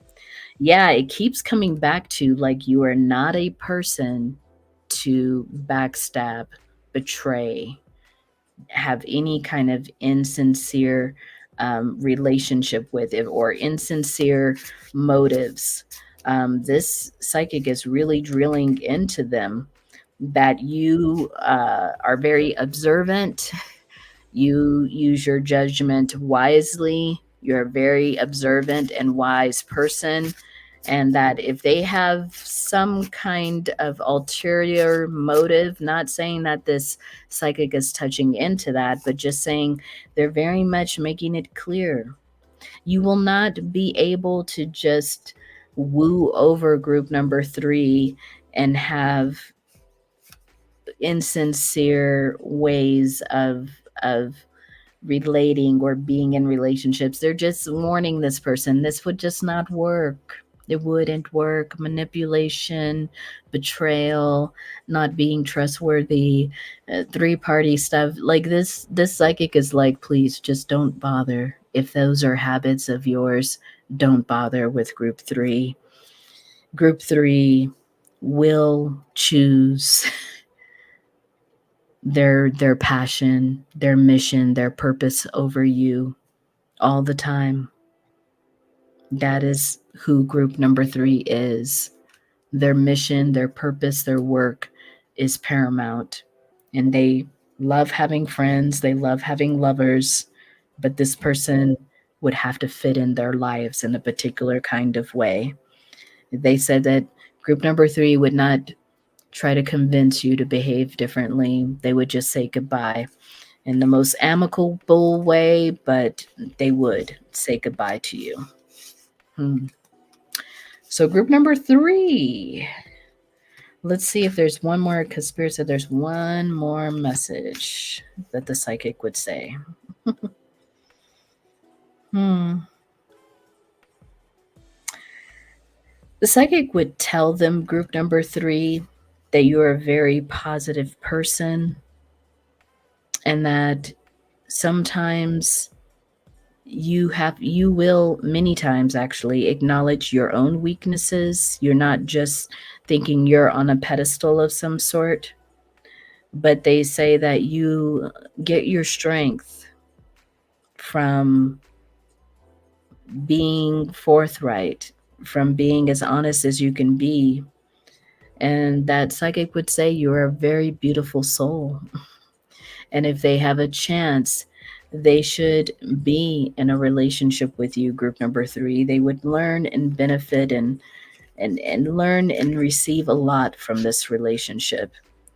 Yeah, it keeps coming back to, like, you are not a person to backstab, betray, have any kind of insincere relationship with it, or insincere motives. This psychic is really drilling into them that you are very observant. You use your judgment wisely. You're a very observant and wise person. And that if they have some kind of ulterior motive, not saying that this psychic is touching into that, but just saying they're very much making it clear. You will not be able to just woo over group number 3 and have insincere ways of relating or being in relationships. They're just warning this person, this would just not work. It wouldn't work. Manipulation, betrayal, not being trustworthy, three-party stuff. Like, this psychic is like, please just don't bother. If those are habits of yours, don't bother with group 3. Group 3 will choose their passion, their mission, their purpose over you all the time. That is who group number 3 is. Their mission, their purpose, their work is paramount. And they love having friends, they love having lovers, but this person would have to fit in their lives in a particular kind of way. They said that group number 3 would not try to convince you to behave differently. They would just say goodbye in the most amicable way, but they would say goodbye to you. So group number 3. Let's see if there's one more, because Spirit said there's one more message that the psychic would say. The psychic would tell them, group number 3, that you're a very positive person and that sometimes you will many times actually acknowledge your own weaknesses. You're not just thinking you're on a pedestal of some sort, but they say that you get your strength from being forthright, from being as honest as you can be. And that psychic would say you're a very beautiful soul. And if they have a chance, they should be in a relationship with you, group number 3. They would learn and benefit and learn and receive a lot from this relationship.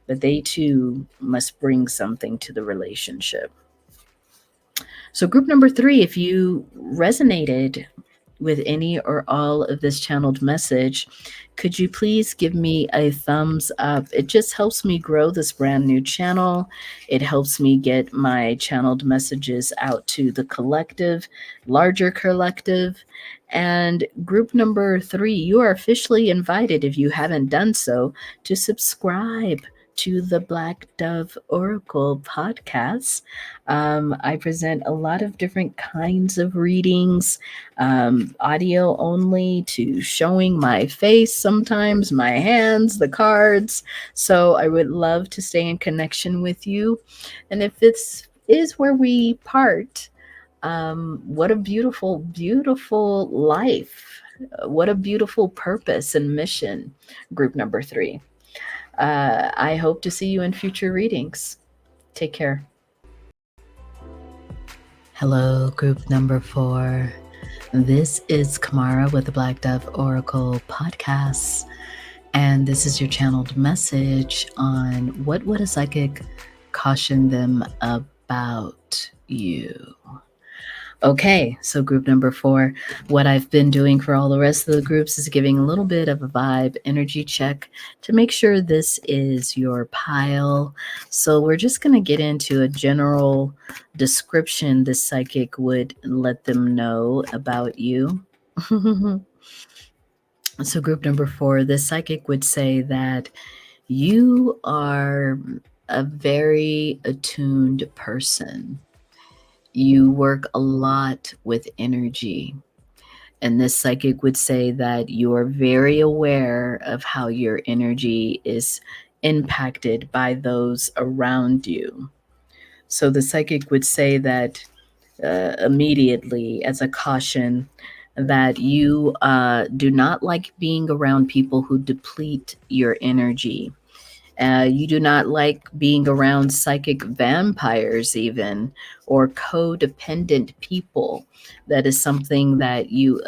But they too must bring something to the relationship. So group number 3, if you resonated with any or all of this channeled message, could you please give me a thumbs up? It just helps me grow this brand new channel. It helps me get my channeled messages out to the collective, larger collective. And group number 3, you are officially invited, if you haven't done so, to subscribe to the Black Dove Oracle podcast. I present a lot of different kinds of readings, audio only to showing my face sometimes, my hands, the cards. So I would love to stay in connection with you. And if this is where we part, what a beautiful, beautiful life. What a beautiful purpose and mission, group number 3. I hope to see you in future readings. Take care. Hello, group number 4. This is Kamara with the Black Dove Oracle podcast, and this is your channeled message on what would a psychic caution them about you. Okay, so group number 4, what I've been doing for all the rest of the groups is giving a little bit of a vibe energy check to make sure this is your pile. So we're just going to get into a general description the psychic would let them know about you. So group number 4, the psychic would say that you are a very attuned person. You work a lot with energy. And this psychic would say that you are very aware of how your energy is impacted by those around you. So the psychic would say that immediately as a caution that you do not like being around people who deplete your energy. You do not like being around psychic vampires even, or codependent people. That is something that you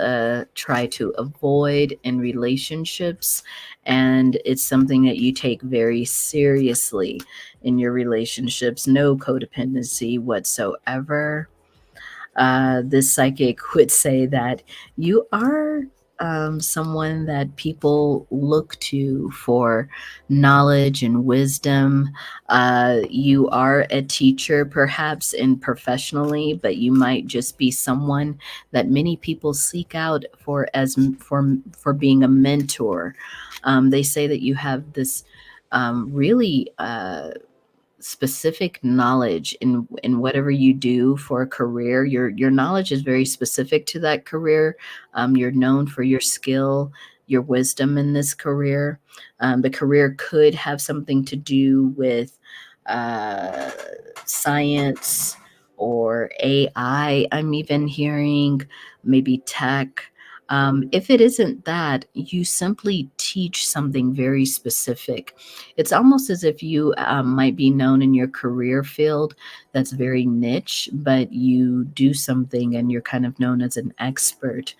try to avoid in relationships, and it's something that you take very seriously in your relationships. No codependency whatsoever. This psychic would say that you are someone that people look to for knowledge and wisdom. You are a teacher, perhaps, in professionally, but you might just be someone that many people seek out for being a mentor. They say that you have this really specific knowledge in whatever you do for a career. Your knowledge is very specific to that career. You're known for your skill, your wisdom in this career. The career could have something to do with uh, science or AI. I'm even hearing maybe tech. If it isn't that, you simply teach something very specific. It's almost as if you might be known in your career field that's very niche, but you do something and you're kind of known as an expert.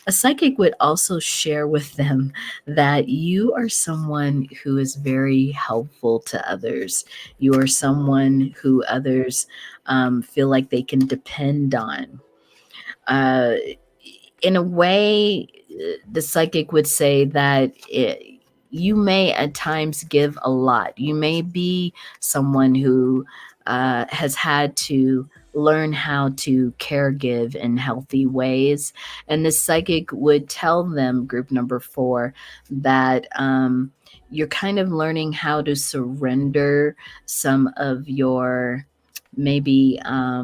A psychic would also share with them that you are someone who is very helpful to others. You are someone who others feel like they can depend on. Uh, in a way, the psychic would say that you may at times give a lot. You may be someone who has had to learn how to care give in healthy ways. And the psychic would tell them, group number 4, that you're kind of learning how to surrender some of your maybe uh,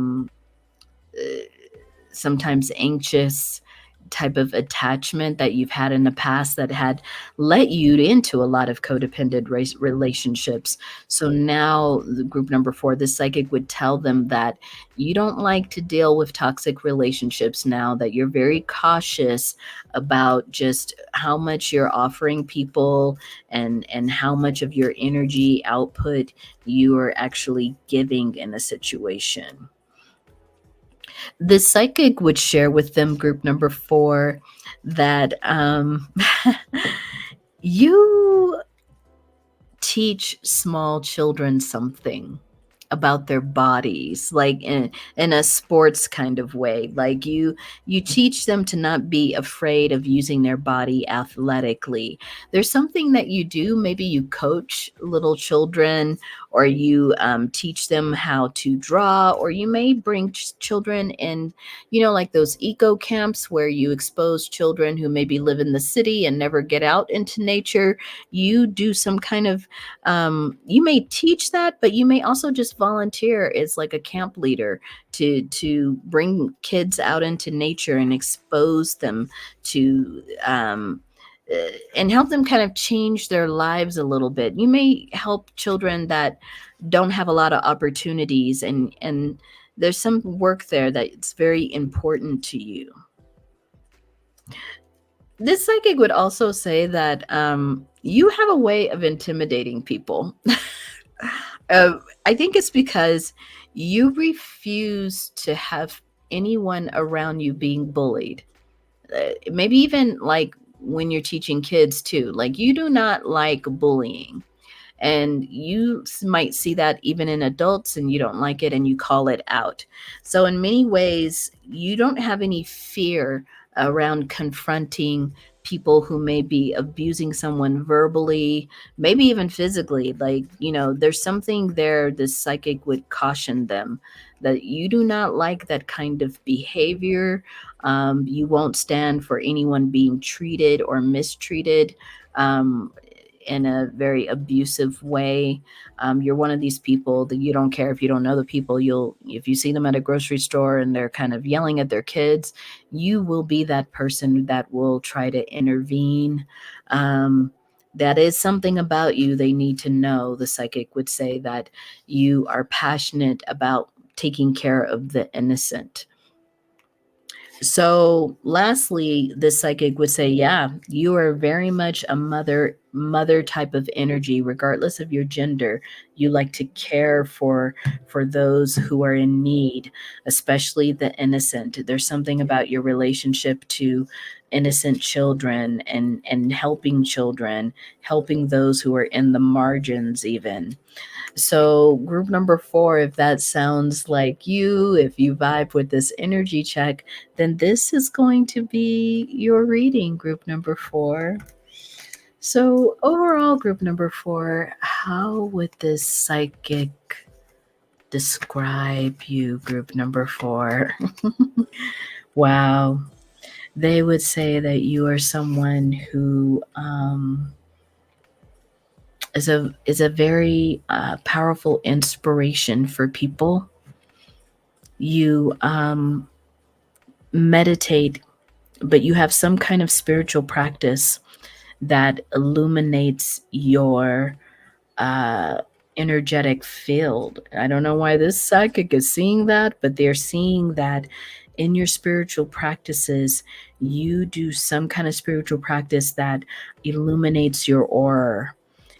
sometimes anxious type of attachment that you've had in the past that had let you into a lot of codependent relationships. So now, the group number 4, the psychic would tell them that you don't like to deal with toxic relationships now, that you're very cautious about just how much you're offering people and how much of your energy output you are actually giving in a situation. The psychic would share with them, group number 4, that you teach small children something about their bodies, like in a sports kind of way. Like you teach them to not be afraid of using their body athletically. There's something that you do. Maybe you coach little children, or you teach them how to draw, or you may bring children in, like those eco camps where you expose children who maybe live in the city and never get out into nature. You do some kind of you may teach that, but you may also just volunteer as like a camp leader to bring kids out into nature and expose them to and help them kind of change their lives a little bit. You may help children that don't have a lot of opportunities, and there's some work there that's very important to you. This psychic would also say that you have a way of intimidating people. I think it's because you refuse to have anyone around you being bullied. Maybe even like when you're teaching kids too. Like, you do not like bullying. And you might see that even in adults, and you don't like it and you call it out. So in many ways, you don't have any fear around confronting people who may be abusing someone verbally, maybe even physically. Like, there's something there the psychic would caution them that you do not like that kind of behavior. You won't stand for anyone being treated or mistreated um, in a very abusive way. You're one of these people that you don't care if you don't know the people. If you see them at a grocery store and they're kind of yelling at their kids, you will be that person that will try to intervene. That is something about you they need to know. The psychic would say that you are passionate about taking care of the innocent. So lastly, the psychic would say, yeah, you are very much a mother type of energy, regardless of your gender. You like to care for those who are in need, especially the innocent. There's something about your relationship to innocent children and helping children, helping those who are in the margins even. So, group number 4, if that sounds like you, if you vibe with this energy check, then this is going to be your reading, group number 4. So, overall, group number 4, how would this psychic describe you, group number 4? Wow. They would say that you are someone who is a very powerful inspiration for people. You meditate, but you have some kind of spiritual practice that illuminates your uh, energetic field. I don't know why this psychic is seeing that, but they're seeing that in your spiritual practices, you do some kind of spiritual practice that illuminates your aura.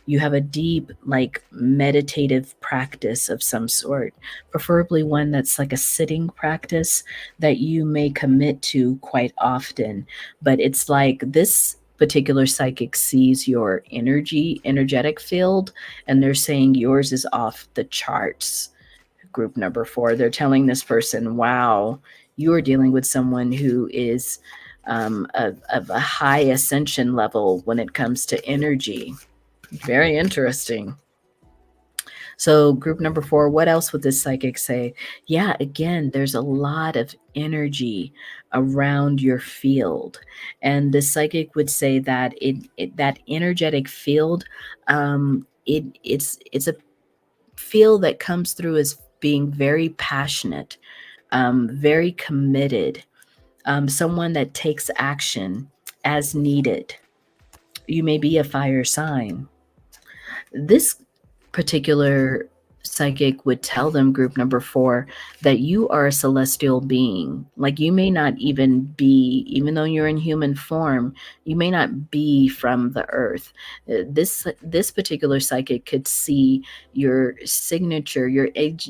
You have a deep, like, meditative practice of some sort, preferably one that's like a sitting practice that you may commit to quite often. But it's like this particular psychic sees your energetic field, and they're saying yours is off the charts. Group number 4, they're telling this person, wow, you are dealing with someone who is of a high ascension level when it comes to energy. Very interesting. So, group number 4, what else would this psychic say? Yeah, again, there's a lot of energy around your field. And the psychic would say that that energetic field, it's a field that comes through as being very passionate, very committed, someone that takes action as needed. You may be a fire sign. This particular psychic would tell them, group number 4, that you are a celestial being. Like, you may not even be, even though you're in human form, you may not be from the earth. This particular psychic could see your signature, your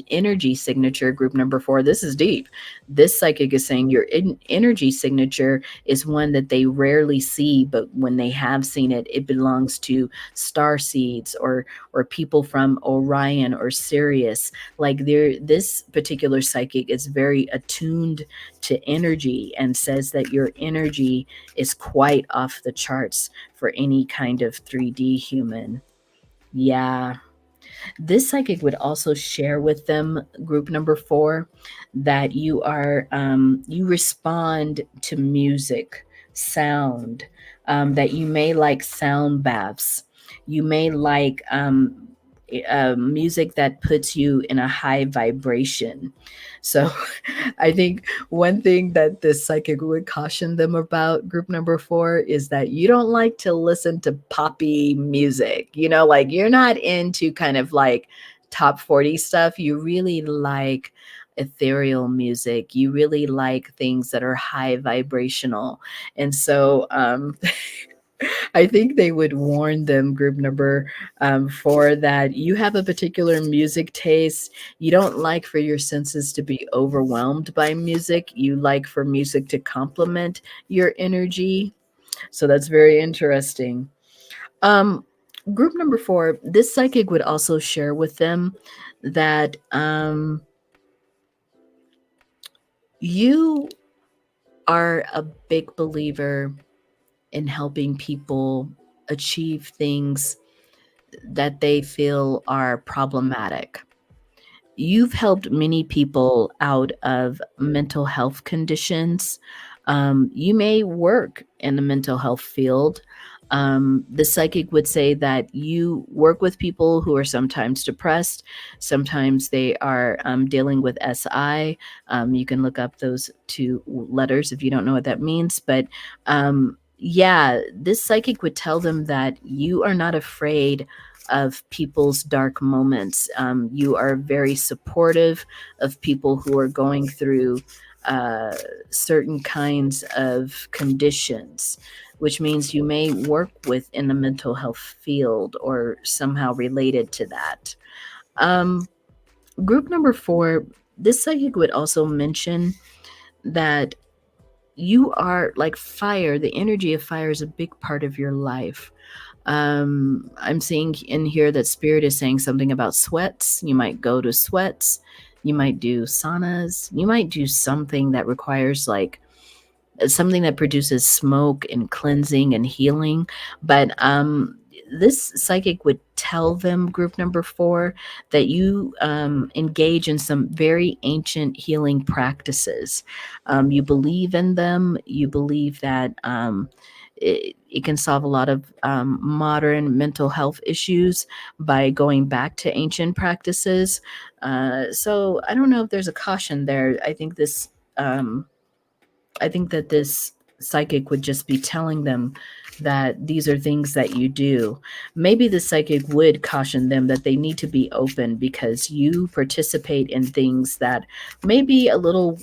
energy signature. Group number 4, this is deep. This psychic is saying your energy signature is one that they rarely see, but when they have seen it, it belongs to star seeds or people from Orion or Sirius. Like, this particular psychic is very attuned to energy and says that your energy is quite off the charts for any kind of 3D human. Yeah. This psychic would also share with them, group number 4, that you respond to music, sound, that you may like sound baths. You may like music that puts you in a high vibration. So I think one thing that this psychic would caution them about, group number 4, is that you don't like to listen to poppy music. Like, you're not into kind of like top 40 stuff. You really like ethereal music. You really like things that are high vibrational. And so I think they would warn them, group number 4, that you have a particular music taste. You don't like for your senses to be overwhelmed by music. You like for music to complement your energy. So that's very interesting. Group number 4, this psychic would also share with them that you are a big believer in helping people achieve things that they feel are problematic. You've helped many people out of mental health conditions. You may work in the mental health field. The psychic would say that you work with people who are sometimes depressed, sometimes they are dealing with SI. You can look up those 2 letters if you don't know what that means. But yeah, this psychic would tell them that you are not afraid of people's dark moments. You are very supportive of people who are going through certain kinds of conditions, which means you may work in the mental health field or somehow related to that. Group number 4, this psychic would also mention that you are like fire. The energy of fire is a big part of your life. I'm seeing in here that spirit is saying something about sweats. You might go to sweats. You might do saunas. You might do something that requires like something that produces smoke and cleansing and healing. But this psychic would tell them, group number 4, that you engage in some very ancient healing practices. You believe in them. You believe that it can solve a lot of modern mental health issues by going back to ancient practices. So I don't know if there's a caution there. I think that this psychic would just be telling them that these are things that you do. Maybe the psychic would caution them that they need to be open because you participate in things that may be a little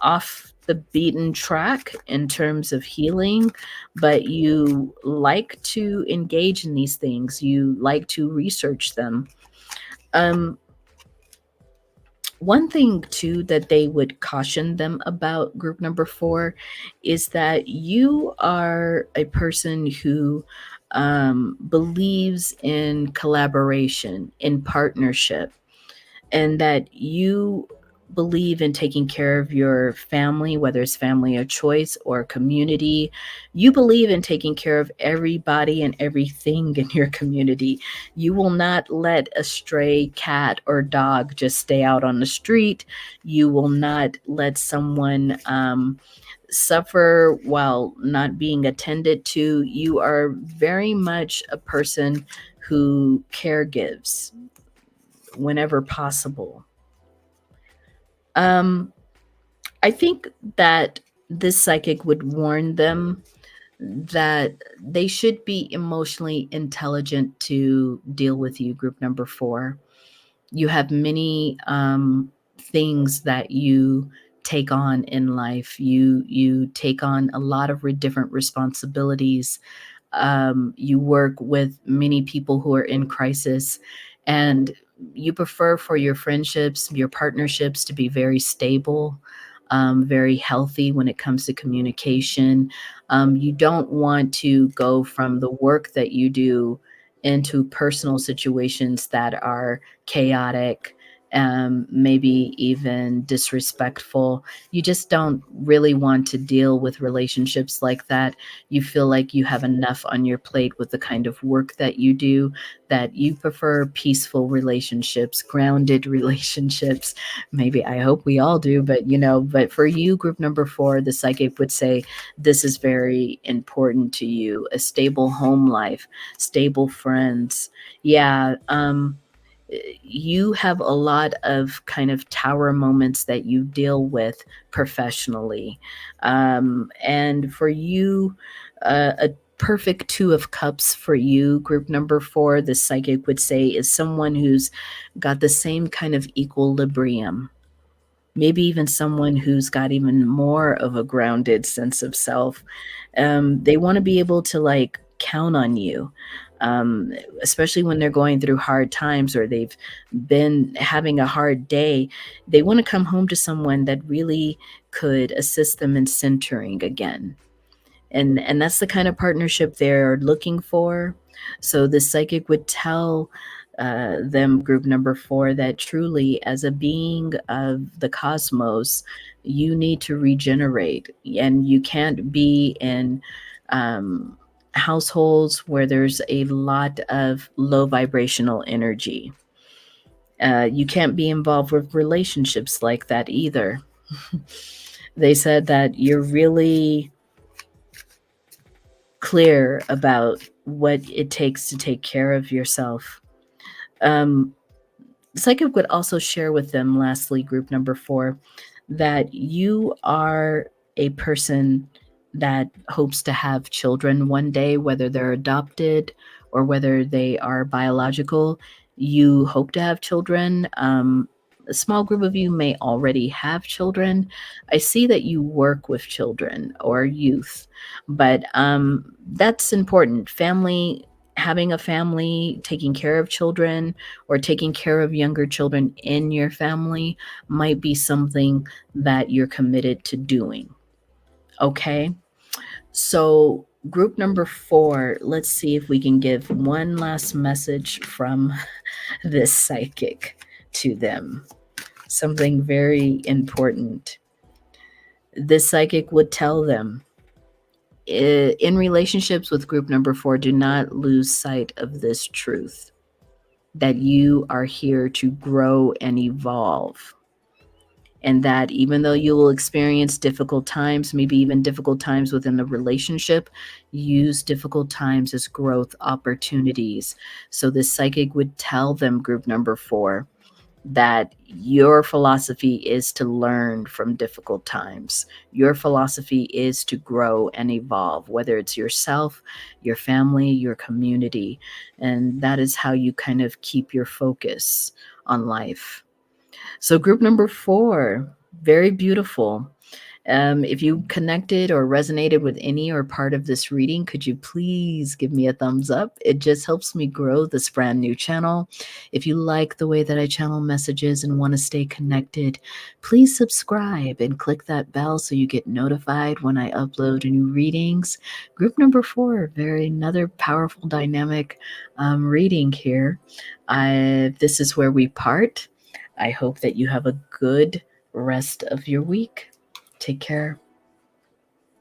off the beaten track in terms of healing, but you like to engage in these things. You like to research them. One thing too that they would caution them about, group number 4, is that you are a person who believes in collaboration, in partnership, and that you believe in taking care of your family, whether it's family of choice or community. You believe in taking care of everybody and everything in your community. You will not let a stray cat or dog just stay out on the street. You will not let someone suffer while not being attended to. You are very much a person who caregives whenever possible. I think that this psychic would warn them that they should be emotionally intelligent to deal with you, group number 4. You have many things that you take on in life. You take on a lot of different responsibilities. You work with many people who are in crisis, and you prefer for your friendships, your partnerships to be very stable, very healthy when it comes to communication. You don't want to go from the work that you do into personal situations that are chaotic, maybe even disrespectful. You just don't really want to deal with relationships like that. You feel like you have enough on your plate with the kind of work that you do, that you prefer peaceful relationships, grounded relationships. Maybe, I hope we all do, but for you, group number 4, the psychic would say this is very important to you: a stable home life, stable friends. Yeah. You have a lot of kind of tower moments that you deal with professionally. And for you, a perfect 2 of cups for you, group number 4, the psychic would say, is someone who's got the same kind of equilibrium. Maybe even someone who's got even more of a grounded sense of self. They want to be able to like count on you, especially when they're going through hard times or they've been having a hard day. They want to come home to someone that really could assist them in centering again. And that's the kind of partnership they're looking for. So the psychic would tell them, group number 4, that truly, as a being of the cosmos, you need to regenerate, and you can't be in um, households where there's a lot of low vibrational energy. You can't be involved with relationships like that either. They said that you're really clear about what it takes to take care of yourself. Psychic would also share with them, lastly, group number 4, that you are a person that hopes to have children one day, whether they're adopted or whether they are biological. You hope to have children. A small group of you may already have children. I see that you work with children or youth, but that's important. Having a family, taking care of children, or taking care of younger children in your family might be something that you're committed to doing. Okay? So, group number 4, let's see if we can give one last message from this psychic to them. Something very important. This psychic would tell them, in relationships with group number 4, do not lose sight of this truth, that you are here to grow and evolve. And that even though you will experience difficult times, maybe even difficult times within the relationship, use difficult times as growth opportunities. So this psychic would tell them, group number 4, that your philosophy is to learn from difficult times. Your philosophy is to grow and evolve, whether it's yourself, your family, your community. And that is how you kind of keep your focus on life. So, group number 4, very beautiful. If you connected or resonated with any or part of this reading, could you please give me a thumbs up? It just helps me grow this brand new channel. If you like the way that I channel messages and want to stay connected, please subscribe and click that bell so you get notified when I upload new readings. Group number 4, very another powerful dynamic reading here. This is where we part. I hope that you have a good rest of your week. Take care.